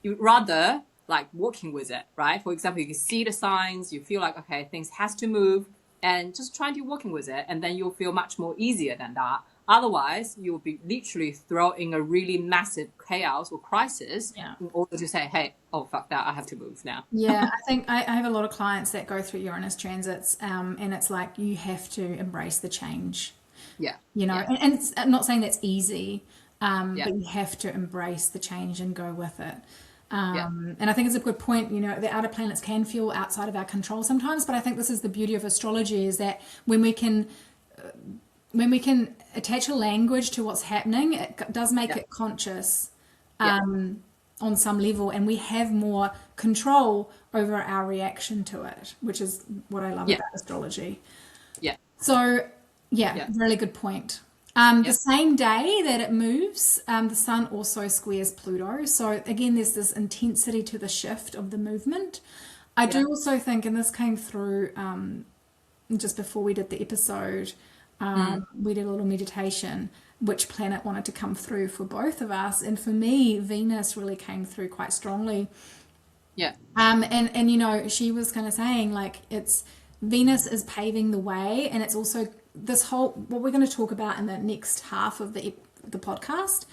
rather like working with it, right? For example, you can see the signs, you feel like, okay, things has to move, and just trying to working with it, and then you'll feel much more easier than that. Otherwise, you'll be literally thrown in a really massive chaos or crisis in order to say, hey, oh, fuck that, I have to move now. Yeah, I think I have a lot of clients that go through Uranus transits, and it's like you have to embrace the change. Yeah. You know, Yeah. and it's, I'm not saying that's easy, Yeah. but you have to embrace the change and go with it. Yeah. And I think it's a good point. You know, the outer planets can feel outside of our control sometimes, but I think this is the beauty of astrology, is that when we can attach a language to what's happening, it does make Yeah. it conscious Yeah. on some level, and we have more control over our reaction to it, which is what I love Yeah. about astrology. Yeah. So, yeah, Yeah. really good point. The Yeah. same day that it moves, the sun also squares Pluto. So, again, there's this intensity to the shift of the movement. I Yeah. do also think, and this came through just before we did the episode, we did a little meditation, which planet wanted to come through for both of us. And for me, Venus really came through quite strongly. Yeah. And you know, she was kind of saying like it's Venus is paving the way, and it's also this whole what we're going to talk about in the next half of the podcast.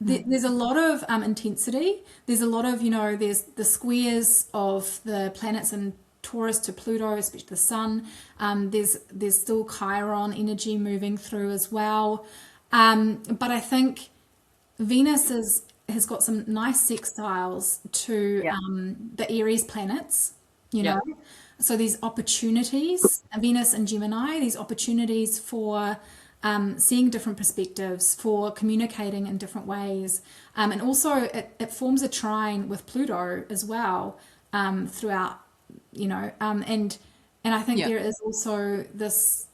There's a lot of intensity. There's a lot of, you know, there's the squares of the planets in Taurus to Pluto, especially the Sun. There's still Chiron energy moving through as well. But I think Venus has got some nice sextiles to Yeah. the Aries planets, you Yeah. know. So these opportunities, Venus and Gemini, these opportunities for seeing different perspectives, for communicating in different ways. And also it forms a trine with Pluto as well throughout, you know, and I think Yeah. there is also this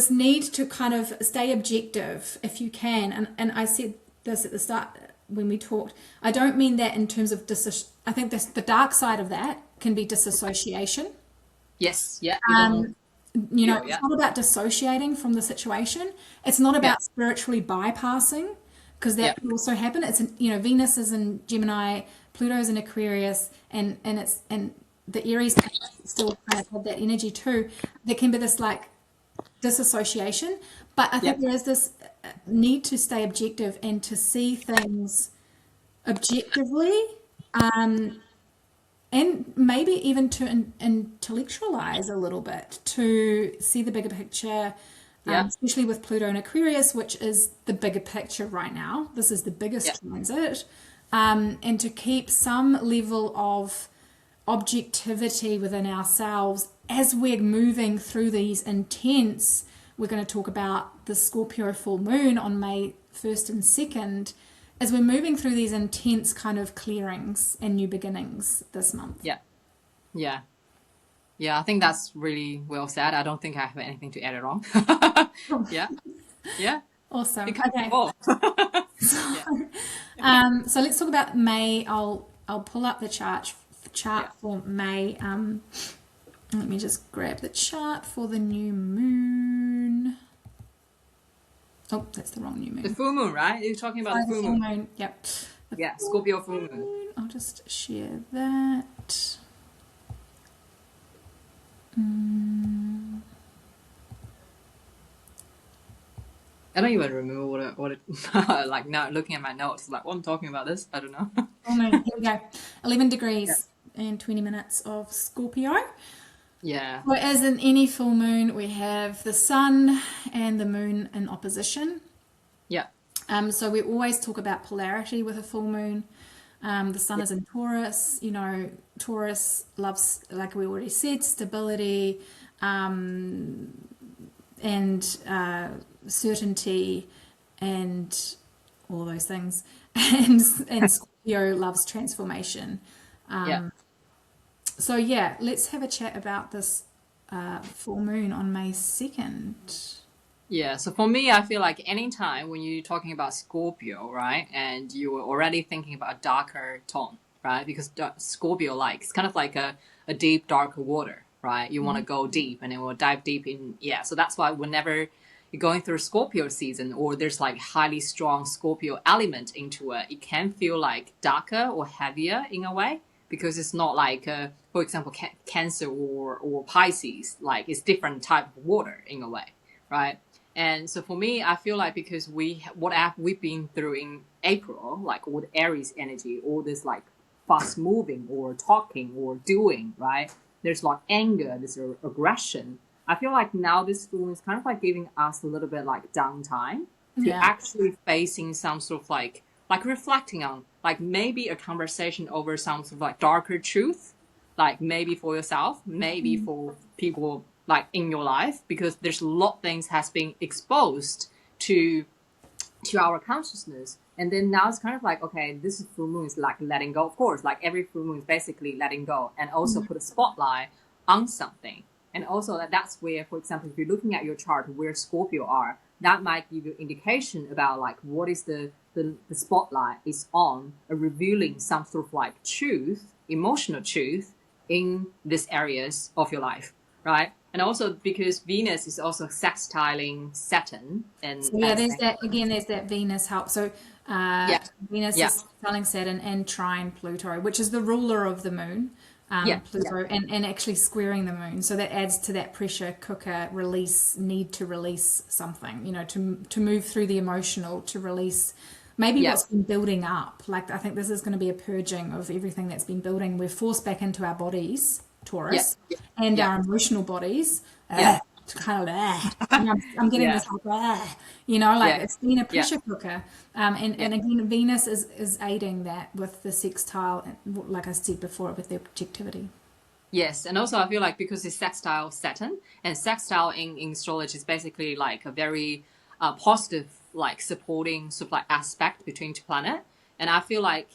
need to kind of stay objective if you can. And I said this at the start when we talked. I don't mean that in terms of I think the dark side of that can be disassociation. Yes. Yeah. You don't know. You know, Yeah. it's not about dissociating from the situation. It's not Yeah. about spiritually bypassing, because Yeah. that can also happen. It's, you know, Venus is in Gemini, Pluto's in Aquarius, and the Aries still kind of have that energy too. There can be this like disassociation, but I think Yeah. there is this need to stay objective and to see things objectively, and maybe even to intellectualize a little bit, to see the bigger picture, Yeah. especially with Pluto and Aquarius, which is the bigger picture right now. This is the biggest Yeah. transit, and to keep some level of objectivity within ourselves as we're moving through these intense. We're going to talk about the Scorpio Full Moon on May 1st and 2nd, as we're moving through these intense kind of clearings and new beginnings this month. Yeah. Yeah. Yeah. I think that's really well said. I don't think I have anything to add it on. Yeah. Yeah. Awesome. You can't Okay. fall. So let's talk about May. I'll pull up the chart Yeah. for May. Let me just grab the chart for the new moon. Oh, that's the wrong new The moon. full moon, right? You're talking about the full moon. Yep. Yeah. Scorpio full moon. I'll just share that. I don't even remember what it like now looking at my notes, like what I'm talking about this. I don't know. Full moon. Here we go. 11 degrees and 20 minutes of Scorpio. Yeah. So as in any full moon, we have the sun and the moon in opposition. Yeah. So we always talk about polarity with a full moon. The sun is in Taurus. You know, Taurus loves, like we already said, stability, and certainty, and all those things. And Scorpio loves transformation. Yeah. So yeah, let's have a chat about this full moon on May 2nd. Yeah, so for me, I feel like anytime when you're talking about Scorpio, right, and you're already thinking about a darker tone, right, because Scorpio, like, it's kind of like a deep, dark water, right? You want to go deep and it will dive deep in. Yeah. So that's why whenever you're going through Scorpio season or there's like highly strong Scorpio element into it, it can feel like darker or heavier in a way because it's not like, for example, Cancer or Pisces, like it's different type of water in a way, right? And so for me, I feel like because we've been through in April, like all the Aries energy, all this like fast moving or talking or doing, right? There's like anger, there's aggression. I feel like now this full moon is kind of like giving us a little bit like downtime to actually facing some sort of like reflecting on like maybe a conversation over some sort of like darker truth, like maybe for yourself, maybe for people like in your life, because there's a lot of things has been exposed to our consciousness. And then now it's kind of like, okay, this full moon is like letting go. Of course, like every full moon is basically letting go and also put a spotlight on something. And also that's where, for example, if you're looking at your chart where Scorpio are, that might give you indication about like what is the spotlight is on, revealing some sort of like truth, emotional truth in these areas of your life, right? And also because Venus is also sextiling Saturn. And so yeah, there's that again. There's that Venus help. So Venus is sextiling Saturn and trine Pluto, which is the ruler of the moon. Pluto and actually squaring the moon. So that adds to that pressure cooker need to release something. You know, to move through the emotional, to release maybe what's been building up. Like I think this is going to be a purging of everything that's been building. We're forced back into our bodies, Taurus, and our emotional bodies. Kind of, I'm getting this like, you know, like it's been a pressure cooker. And again, Venus is aiding that with the sextile, like I said before, with the objectivity. Yes, and also I feel like because it's sextile Saturn, and sextile in astrology is basically like a very positive, like supporting sort of like aspect between two planets. And I feel like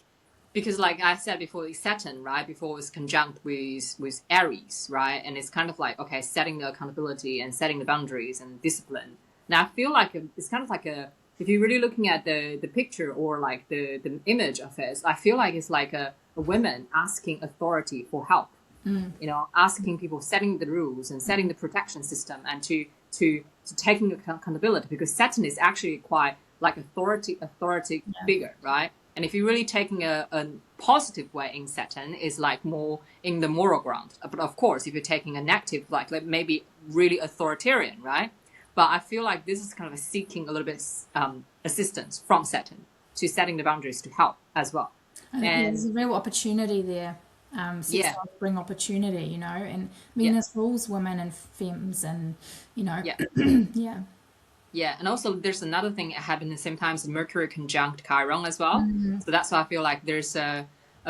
because like I said before, it's Saturn, right? Before it was conjunct with Aries, right? And it's kind of like, okay, setting the accountability and setting the boundaries and discipline. Now I feel like it's kind of like if you're really looking at the picture or like the image of it, I feel like it's like a woman asking authority for help, you know, asking people, setting the rules and setting the protection system and to taking accountability, because Saturn is actually quite like authority figure, right? And if you're really taking a positive way in Saturn, is like more in the moral ground. But of course, if you're taking a negative, like maybe really authoritarian, right? But I feel like this is kind of seeking a little bit assistance from Saturn to setting the boundaries to help as well. And there's a real opportunity there. Sextiles bring opportunity, you know, and Venus rules women and femmes, and you know, Yeah, and also there's another thing that happened at the same time, is Mercury conjunct Chiron as well. So that's why I feel like there's a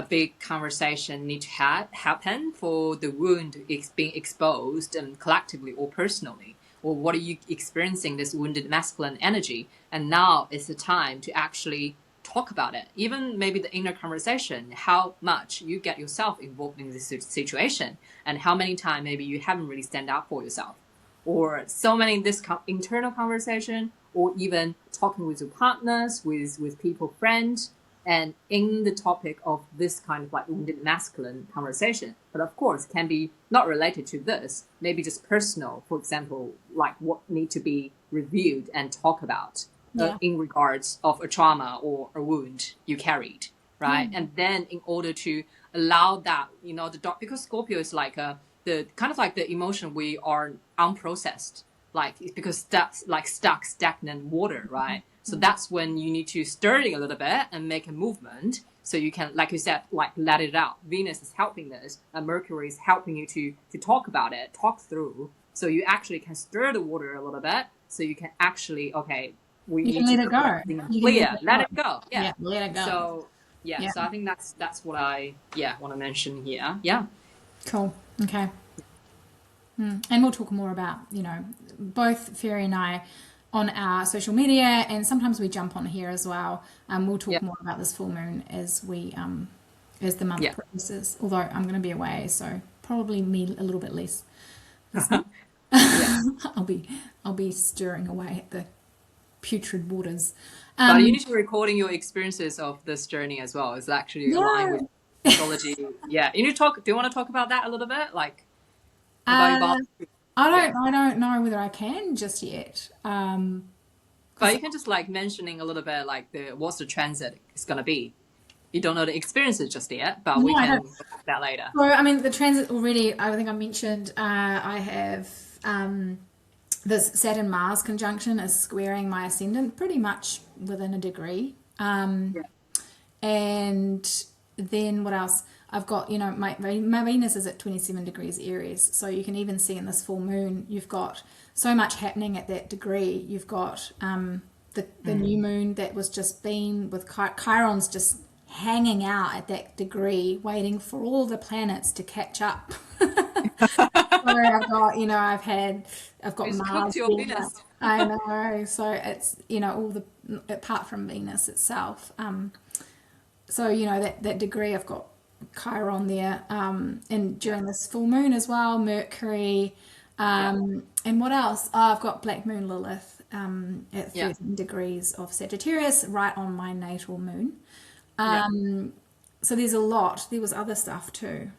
big conversation need to happen for the wound being exposed, and collectively or personally, or what are you experiencing this wounded masculine energy, and now is the time to actually talk about it. Even maybe the inner conversation, how much you get yourself involved in this situation, and how many times maybe you haven't really stand up for yourself. Or so many this internal conversation, or even talking with your partners, with people, friends, and in the topic of this kind of like wounded masculine conversation. But of course, can be not related to this, maybe just personal. For example, like what need to be reviewed and talk about in regards of a trauma or a wound you carried, right? And then in order to allow that, you know, because Scorpio is like the kind of like the emotion we are unprocessed, like it's because that's like stagnant water, right? So that's when you need to stir it a little bit and make a movement, so you can, like you said, like let it out. Venus is helping this, and Mercury is helping you to talk about it, talk through, so you actually can stir the water a little bit, so you can actually we you need can to let it go. let it go. Yeah, let it go. So so I think that's what I want to mention here. Cool. Okay. And we'll talk more about, you know, both Fery and I on our social media, and sometimes we jump on here as well. We'll talk more about this full moon as we as the month progresses. Although I'm going to be away, so probably me a little bit less. I'll be stirring away at the putrid waters. But you need to be recording your experiences of this journey as well. It's actually aligned with astrology. You need to talk. Do you want to talk about that a little bit, like? about your Uh, boundaries? I Yeah. don't know whether I can just yet. But Because you can just like mentioning a little bit like the what's the transit is gonna be. You don't know the experiences just yet, but no, we I can don't. go back to that later. So I mean, the transit already. I think I mentioned. I have this Saturn Mars conjunction is squaring my ascendant pretty much within a degree. Yeah. And then what else? I've got, my Venus is at 27 degrees Aries. So you can even see in this full moon, you've got so much happening at that degree. You've got the new moon that was just been with Chiron's just hanging out at that degree, waiting for all the planets to catch up. So I've got, I've got It's cooked Mars your there. Venus. I know. So it's, all apart from Venus itself. So, that degree, I've got Chiron there. And during this full moon as well, Mercury. Yeah. And what else? Oh, I've got Black Moon Lilith at Yeah. 13 degrees of Sagittarius, right on my natal moon. Yeah. So there's a lot. There was other stuff too.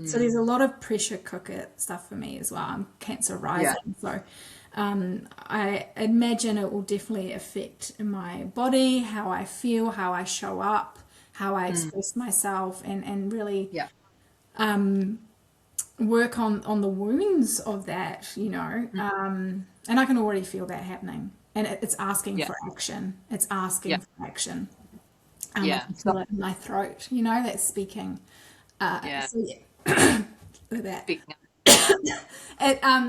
So there's a lot of pressure cooker stuff for me as well. I'm Cancer Yeah. rising, so I imagine it will definitely affect my body, how I feel, how I show up, how I express myself, and really Yeah. work on the wounds of that, and I can already feel that happening. And it's asking Yeah. for action. It's asking Yeah. for action. I Yeah. can So feel it in my throat, that's speaking. yeah. So yeah, with that, Big.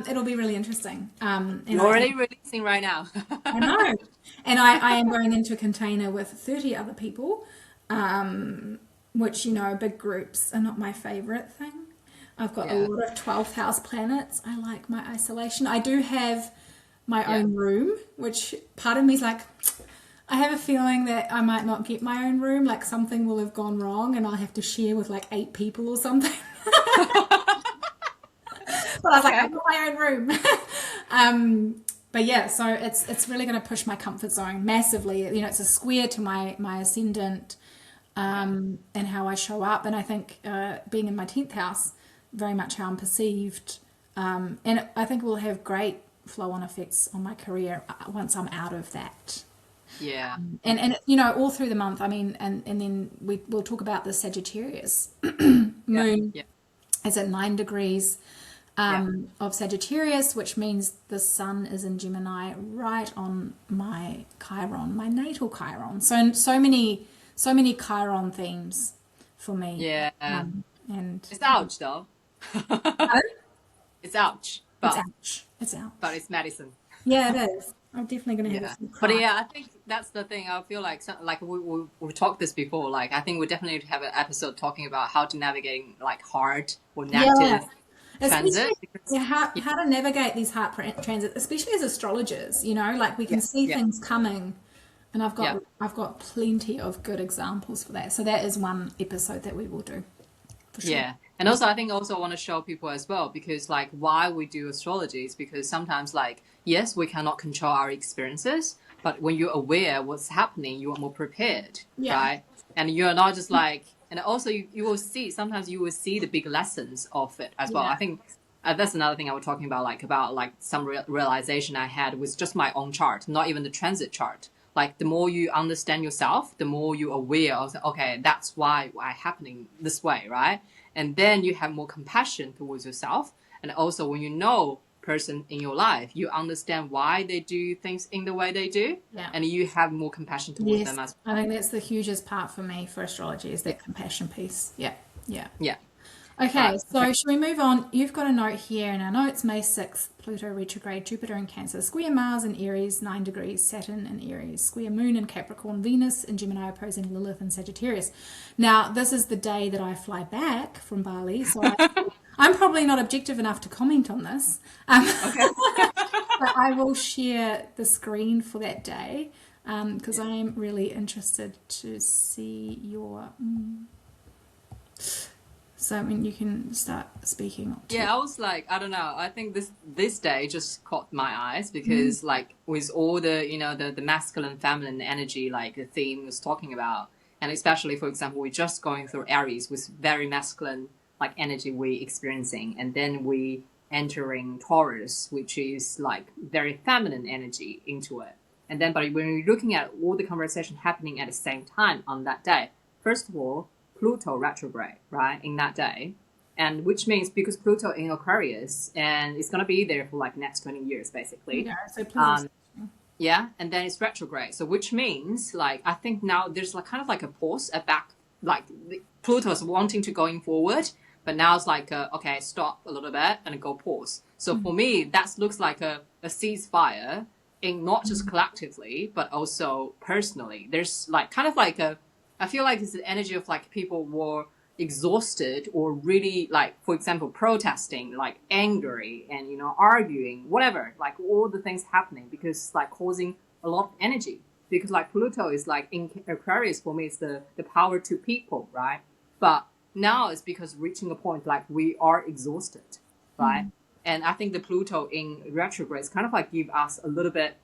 it'll be really interesting. And You're already releasing right now. I know, and I am going into a container with 30 other people, which big groups are not my favorite thing. I've got a Yeah. lot of 12th house planets. I like my isolation. I do have my Yeah. own room, which part of me is like, I have a feeling that I might not get my own room, like something will have gone wrong and I'll have to share with like 8 people or something. But I was like, Okay. I've got my own room. But yeah, so it's really going to push my comfort zone massively. It's a square to my ascendant, and how I show up. And I think being in my 10th house, very much how I'm perceived. And I think will have great flow-on effects on my career once I'm out of that. Yeah. And all through the month, I mean, and then we'll talk about the Sagittarius Yeah. moon Yeah. is at 9 degrees Yeah. of Sagittarius, which means the sun is in Gemini right on my Chiron, my natal Chiron. So many Chiron themes for me. Yeah. And It's ouch though. It's ouch, it's but ouch. It's ouch. it's medicine. Yeah, it is. I'm definitely going to have Yeah, a few but cry. yeah, I think that's the thing. I feel like like we talked this before. Like I think we definitely need to have an episode talking about how to navigate like hard or Yeah. negative Especially transit. Because, how to navigate these heart transits, especially as astrologers, like we can yeah, see yeah, things coming, and yeah, I've got plenty of good examples for that. So that is one episode that we will do for sure. yeah. And also, I think also want to show people as well because like why we do astrology is because sometimes like yes, we cannot control our experiences, but when you're aware what's happening, you are more prepared, Yeah. right? And you're not just like, and also you will see sometimes you will see the big lessons of it as well. Yeah. I think that's another thing I was talking about, like some realization I had with just my own chart, not even the transit chart. Like the more you understand yourself, the more you're aware of, okay, that's why happening this way, right? And then you have more compassion towards yourself. And also when you know person in your life, you understand why they do things in the way they do, Yeah. and you have more compassion towards Yes. them as I think that's the hugest part for me for astrology is that compassion piece. Yeah. Yeah. yeah. Okay, Right. so should we move on? You've got a note here in our notes, May 6th, Pluto retrograde, Jupiter in Cancer, square Mars in Aries, 9 degrees, Saturn in Aries, square Moon in Capricorn, Venus in Gemini opposing Lilith in Sagittarius. Now, this is the day that I fly back from Bali, so I'm probably not objective enough to comment on this, Okay. but I will share the screen for that day because I am really interested to see your... So, I mean, you can start speaking. Yeah, I was like, I don't know. I think this day just caught my eyes because like with all the the masculine feminine energy like the theme was talking about, and especially for example we're just going through Aries with very masculine like energy we experiencing, and then we entering Taurus, which is like very feminine energy into it. And then, but when you're looking at all the conversation happening at the same time on that day, first of all, Pluto retrograde, right, in that day. And which means because Pluto in Aquarius, and it's going to be there for like next 20 years, basically. Yeah, so Pluto's Yeah, and then it's retrograde. So which means like I think now there's like kind of like a pause, a back, like Pluto's wanting to going forward, but now it's like okay, stop a little bit and go pause. So for me, that looks like a ceasefire in not just collectively but also personally. There's like kind of like I feel like it's the energy of like people were exhausted or really like, for example, protesting, like angry and, you know, arguing, whatever, like all the things happening because it's like causing a lot of energy. Because like Pluto is like in Aquarius for me, it's the power to people, right? But now it's because reaching a point like we are exhausted, right? And I think the Pluto in retrograde is kind of like give us a little bit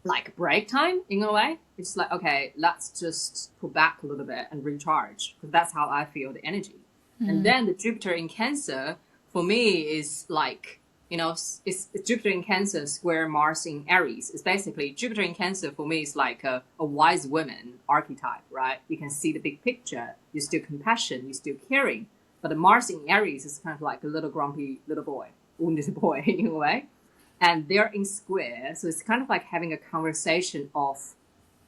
like break time in a way. It's like, okay, let's just pull back a little bit and recharge, because that's how I feel the energy. And then the Jupiter in Cancer for me is like, you know, it's Jupiter in Cancer square Mars in Aries. It's basically Jupiter in Cancer for me is like a wise woman archetype, right? You can see the big picture. You're still compassion. You're still caring. But the Mars in Aries is kind of like a little grumpy little boy, wounded boy in a way. And they're in square, so it's kind of like having a conversation of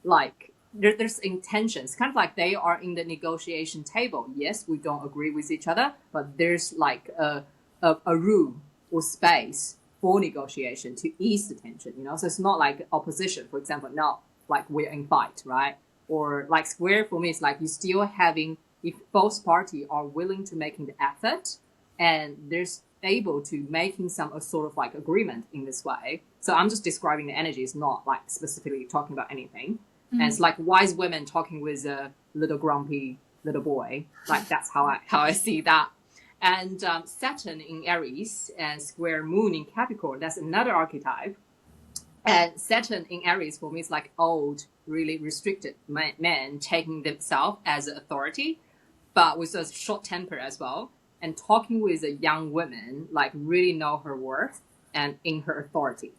like there's intentions, kind of like they are in the negotiation table. Yes, we don't agree with each other, but there's like a room or space for negotiation to ease the tension, you know. So it's not like opposition, for example. Now, like we're in fight, right? Or like square for me is like you still having, if both parties are willing to making the effort and there's able to making some sort of like agreement in this way. So I'm just describing the energy. It's not like specifically talking about anything. And it's like wise women talking with a little grumpy little boy. Like that's how I see that. And Saturn in Aries and square Moon in Capricorn, that's another archetype. And Saturn in Aries for me is like old, really restricted men taking themselves as an authority, but with a short temper as well. And talking with a young woman, like really know her worth and in her authority.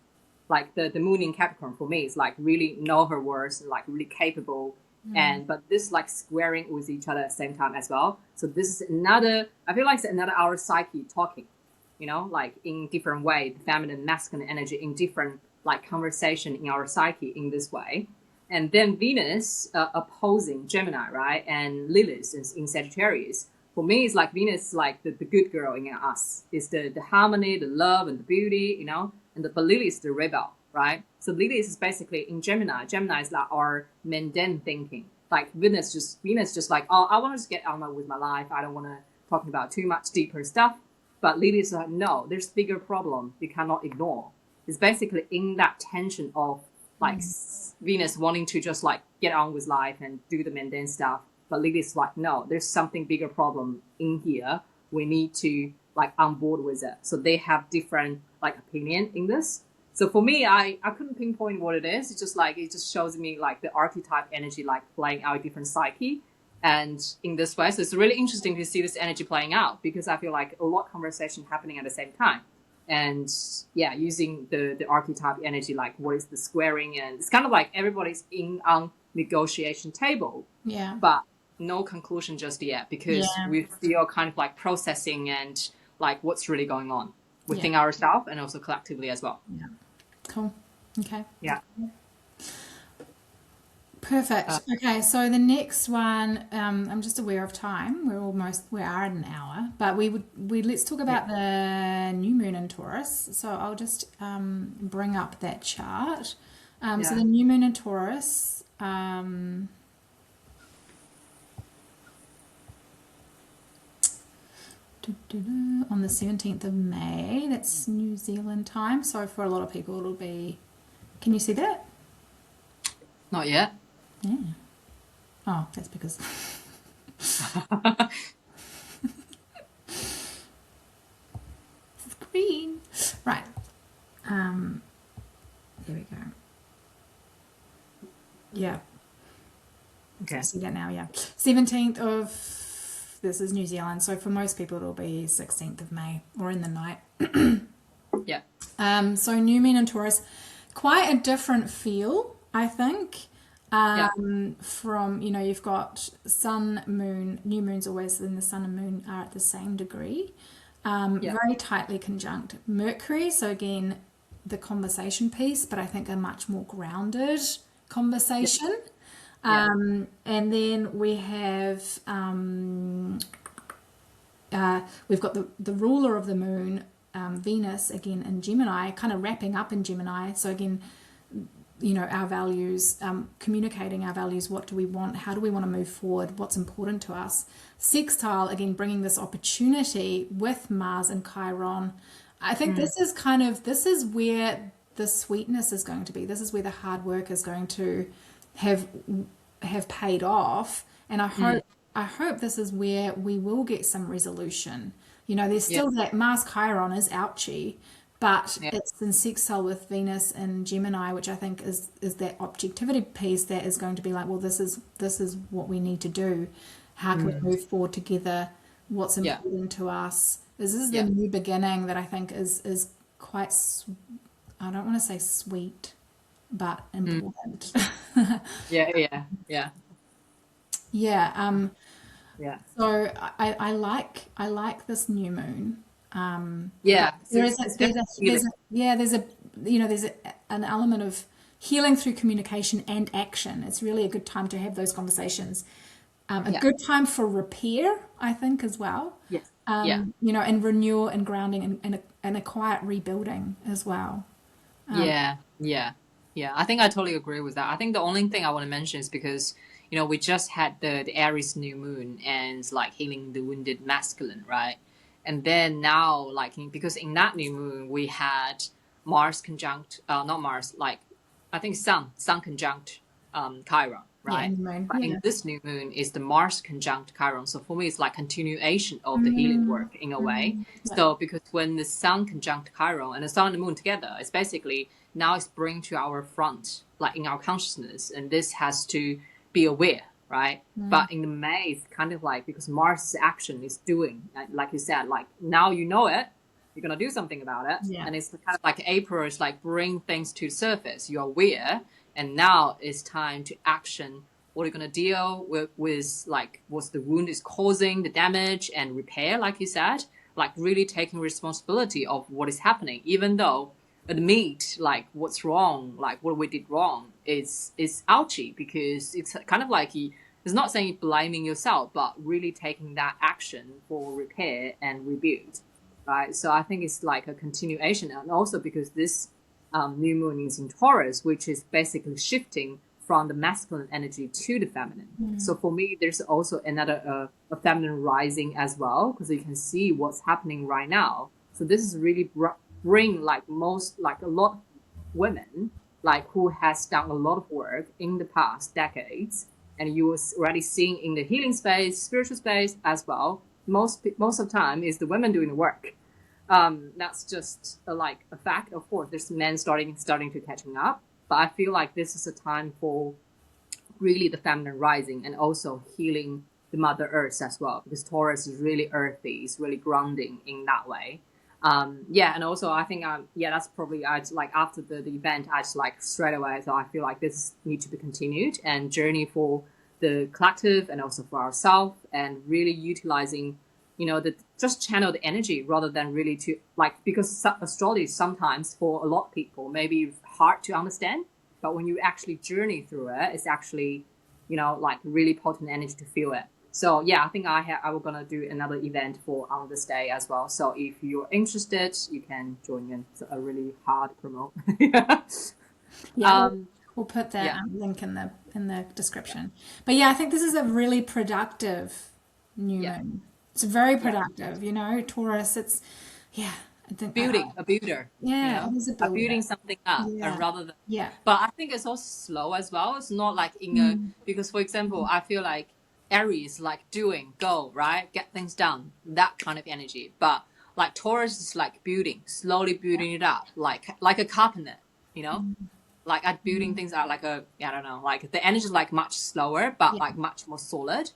Like the moon in Capricorn for me is like really know her worth and like really capable. And but this like squaring with each other at the same time as well. So this is another, I feel like it's another our psyche talking, you know, like in different way, the feminine and masculine energy in different like conversation in our psyche in this way. And then Venus opposing Gemini, right? And Lilith in Sagittarius. For me, it's like Venus is like the good girl in us. It's the harmony, the love, and the beauty, you know. And but Lilith is the rebel, right? So Lilith is basically in Gemini. Gemini is like our mundane thinking. Like Venus just like, oh, I want to just get on with my life. I don't want to talk about too much deeper stuff. But Lilith is like, no, there's bigger problem you cannot ignore. It's basically in that tension of like Venus wanting to just like get on with life and do the mundane stuff. But Lilith is like, no, there's something bigger problem in here. We need to like on board with it. So they have different like opinion in this. So for me, I couldn't pinpoint what it is. It's just like, it just shows me like the archetype energy, like playing out different psyche. And in this way, so it's really interesting to see this energy playing out, because I feel like a lot of conversation happening at the same time. And yeah, using the archetype energy, like what is the squaring, and it's kind of like everybody's in on negotiation table. Yeah. But no conclusion just yet, because we're still kind of like processing and like what's really going on within ourselves and also collectively as well. Yeah. Cool. Okay. Yeah. Perfect. Okay, so the next one, I'm just aware of time. We are at an hour, but let's talk about the new moon in Taurus. So I'll just bring up that chart. So the new moon in Taurus. On the 17th of May, that's New Zealand time. So for a lot of people, it'll be. Can you see that? Not yet. Yeah. Oh, that's because. It's green. Right. There we go. Yeah. Okay. See that now, yeah. 17th of this is New Zealand, so for most people it'll be 16th of May or in the night. Yeah. So new moon in Taurus, quite a different feel, I think. From, you know, you've got sun, moon, new moon's always, then the sun and moon are at the same degree. Very tightly conjunct Mercury. So again, the conversation piece, but I think a much more grounded conversation. And then we have, we've got the ruler of the moon, Venus, again in Gemini, kind of wrapping up in Gemini. So again, you know, our values, communicating our values, what do we want, how do we want to move forward, what's important to us. Sextile, again, bringing this opportunity with Mars and Chiron. I think this is where the sweetness is going to be. This is where the hard work is going to have paid off. And I hope this is where we will get some resolution. You know, there's still that Mars Chiron is ouchy, but it's in sextile with Venus and Gemini, which I think is that objectivity piece that is going to be like, well, this is what we need to do. How can we move forward together? What's important to us? This is the new beginning that I think is quite, I don't want to say sweet, but important. Yeah. So I like this new moon. There's an element of healing through communication and action. It's really a good time to have those conversations. A good time for repair, I think, as well. You know, and renewal and grounding and a quiet rebuilding as well. I think I totally agree with that. I think the only thing I want to mention is because, you know, we just had the Aries new moon and like healing the wounded masculine, right? And then now, like, because in that new moon, we had Mars conjunct, not Mars, like, I think Sun conjunct Chiron, right? But in this new moon is the Mars conjunct Chiron. So for me, it's like continuation of the healing work in a way. So because when the Sun conjunct Chiron and the Sun and the Moon together, it's basically now it's bring to our front, like in our consciousness. And this has to be aware. Right. But in the May, it's kind of like because Mars' action is doing, like you said, like now you know it, you're going to do something about it. And it's kind of like April is like bring things to the surface. You're aware. And now it's time to action. What are you going to deal with like what's the wound is causing the damage and repair, like you said, like really taking responsibility of what is happening, even though admit like what's wrong, like what we did wrong is ouchy because it's kind of like it's not saying blaming yourself, but really taking that action for repair and rebuild, right? So I think it's like a continuation, and also because this new moon is in Taurus, which is basically shifting from the masculine energy to the feminine. So for me, there's also another a feminine rising as well, because you can see what's happening right now. So this is really bring like a lot of women like who has done a lot of work in the past decades, and you was already seeing in the healing space, spiritual space as well. Most of the time is the women doing the work. That's just like a fact. Of course, there's men starting to catching up, but I feel like this is a time for really the feminine rising and also healing the Mother Earth as well, because Taurus is really earthy, it's really grounding in that way. And also I think that's probably I like after the event I just like straight away, so I feel like this needs to be continued and journey for the collective and also for ourselves, and really utilizing, you know, just channel the energy rather than really to like, because astrology sometimes for a lot of people maybe hard to understand, but when you actually journey through it, it's actually, you know, like really potent energy to feel it. So I think I will gonna do another event on this day as well. So if you're interested, you can join in. It's a really hard promote. We'll put that link in the description. But I think this is a really productive new moon. It's very productive, you know, Taurus. It's I think a builder. Yeah, it is a builder. Building something up, and rather than But I think it's also slow as well. It's not like because for example, I feel like Aries like doing, go, right, get things done, that kind of energy. But like Taurus is like slowly building it up, like a carpenter, you know, like at building things out like I don't know, like the energy is like much slower, but like much more solid.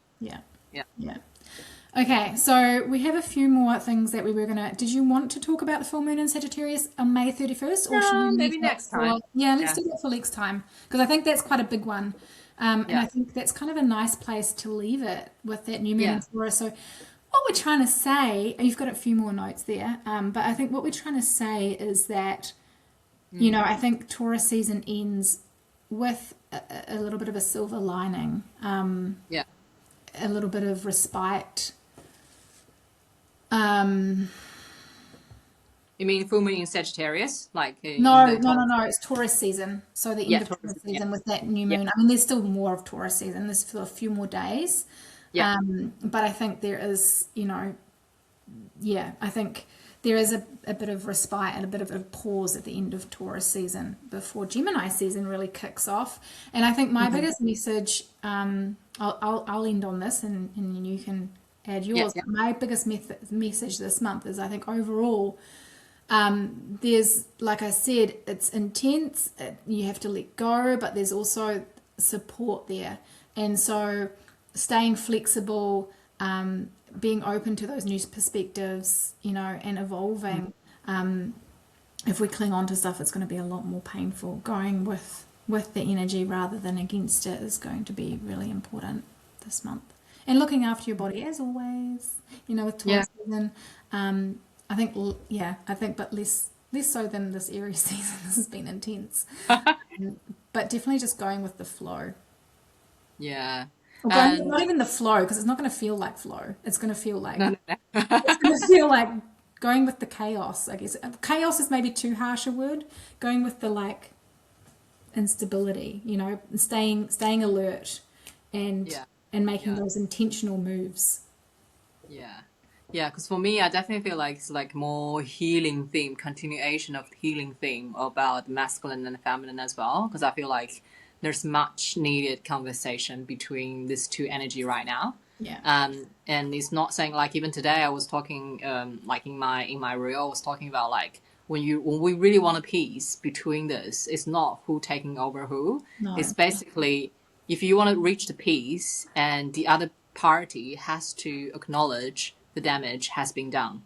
Okay, so we have a few more things that we were gonna. Did you want to talk about the full moon in Sagittarius on May 31st, or should we leave Maybe that next for? time. Yeah, let's Yeah. do that for next time because I think that's quite a big one, and I Yeah. think that's kind of a nice place to leave it with that new moon in Yeah. Taurus. So, what we're trying to say, and you've got a few more notes there, but I think what we're trying to say is that I think Taurus season ends with a little bit of a silver lining, Yeah. a little bit of respite. You mean full moon in Sagittarius, like in No, the no, no, Taurus? no. It's Taurus season. So the end Yeah, of Taurus. Taurus Yeah. season with that new Yeah. moon. I mean, there's still more of Taurus season. There's still a few more days. Yeah. But I think there is, I think there is a bit of respite and a bit of a pause at the end of Taurus season before Gemini season really kicks off. And I think my biggest message, I'll end on this and you can add Yeah. yours. Yeah. But my biggest message this month is I think overall, there's, like I said, it's intense. You have to let go, but there's also support there. And so staying flexible, being open to those new perspectives, and evolving. If we cling on to stuff, it's going to be a lot more painful. Going with the energy rather than against it is going to be really important this month. And looking after your body, as always, with Taurus season. I think, but less so than this Aries season. This has been intense, but definitely just going with the flow. Yeah. Or going, not even the flow, because it's not going to feel like flow. It's going to feel like No. it's going to feel like going with the chaos. I guess chaos is maybe too harsh a word. Going with the instability, staying alert, and making those intentional moves. Yeah. Yeah, because for me, I definitely feel like it's like more healing theme, continuation of healing theme about masculine and feminine as well. Because I feel like there's much needed conversation between these two energy right now. Yeah. And it's not saying like even today I was talking like in my reel I was talking about like when we really want a peace between this, it's not who taking over who. No. It's basically if you want to reach the peace and the other party has to acknowledge the damage has been done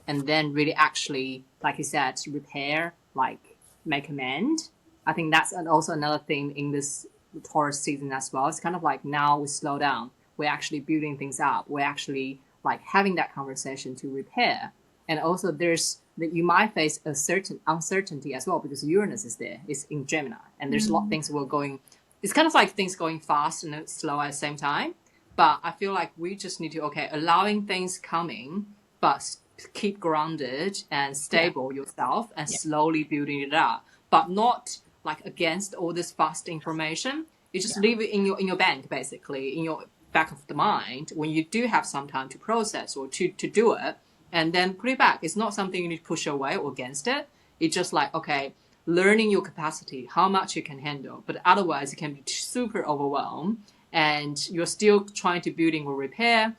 and then really actually, like you said, repair, like make amend. I think that's also another thing in this Taurus season as well. It's kind of like now we slow down. We're actually building things up. We're actually like having that conversation to repair. And also there's that you might face a certain uncertainty as well because Uranus is there. It's in Gemini. And there's a lot of things we're going. It's kind of like things going fast and slow at the same time. But I feel like we just need to, allowing things coming, but keep grounded and stable yourself and slowly building it up. But not like against all this fast information. You just leave it in your bank, basically, in your back of the mind when you do have some time to process or to do it. And then put it back. It's not something you need to push away or against it. It's just like, learning your capacity, how much you can handle. But otherwise, it can be super overwhelmed. And you're still trying to building or repair,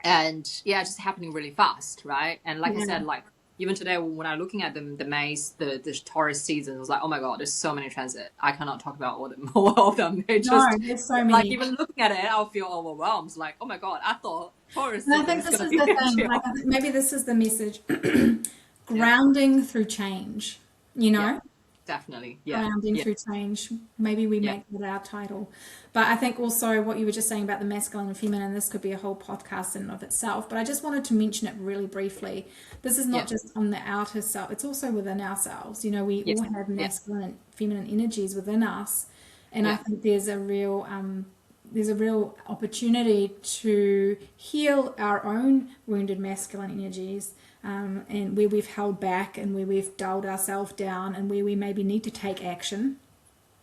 and just happening really fast, right? And like I said, like even today when I'm looking at the Taurus season, I was like, oh my god, there's so many transit. I cannot talk about all of them. It's just there's so many. like even looking at it, I'll feel overwhelmed. It's like, oh my god, I thought Taurus season I think this gonna is be the thing. chill. Like, I think maybe this is the message: grounding through change. Definitely, Grounding through change. Maybe we make that our title. But I think also what you were just saying about the masculine and feminine, this could be a whole podcast in and of itself. But I just wanted to mention it really briefly. This is not just on the outer self, it's also within ourselves. We all have masculine and feminine energies within us. And I think there's a real opportunity to heal our own wounded masculine energies. And where we've held back and where we've dulled ourselves down and where we maybe need to take action,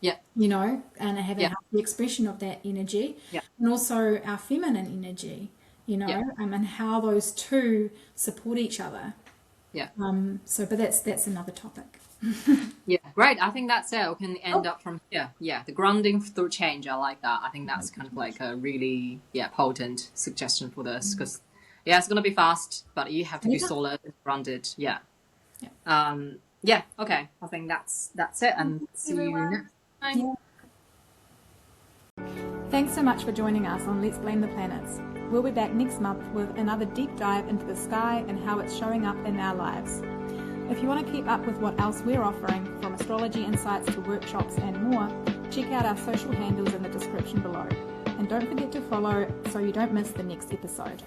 and have a healthy expression of that energy, and also our feminine energy, and how those two support each other. But that's another topic. Great. I think that's it. We can end up from here. The grounding through change. I like that. I think that's kind of like a really potent suggestion for this because it's gonna be fast, but you have to be solid and grounded. Okay. I think that's it, and see you next time. Thanks so much for joining us on Let's Blame the Planets. We'll be back next month with another deep dive into the sky and how it's showing up in our lives. If you want to keep up with what else we're offering, from astrology insights to workshops and more, check out our social handles in the description below. And don't forget to follow so you don't miss the next episode.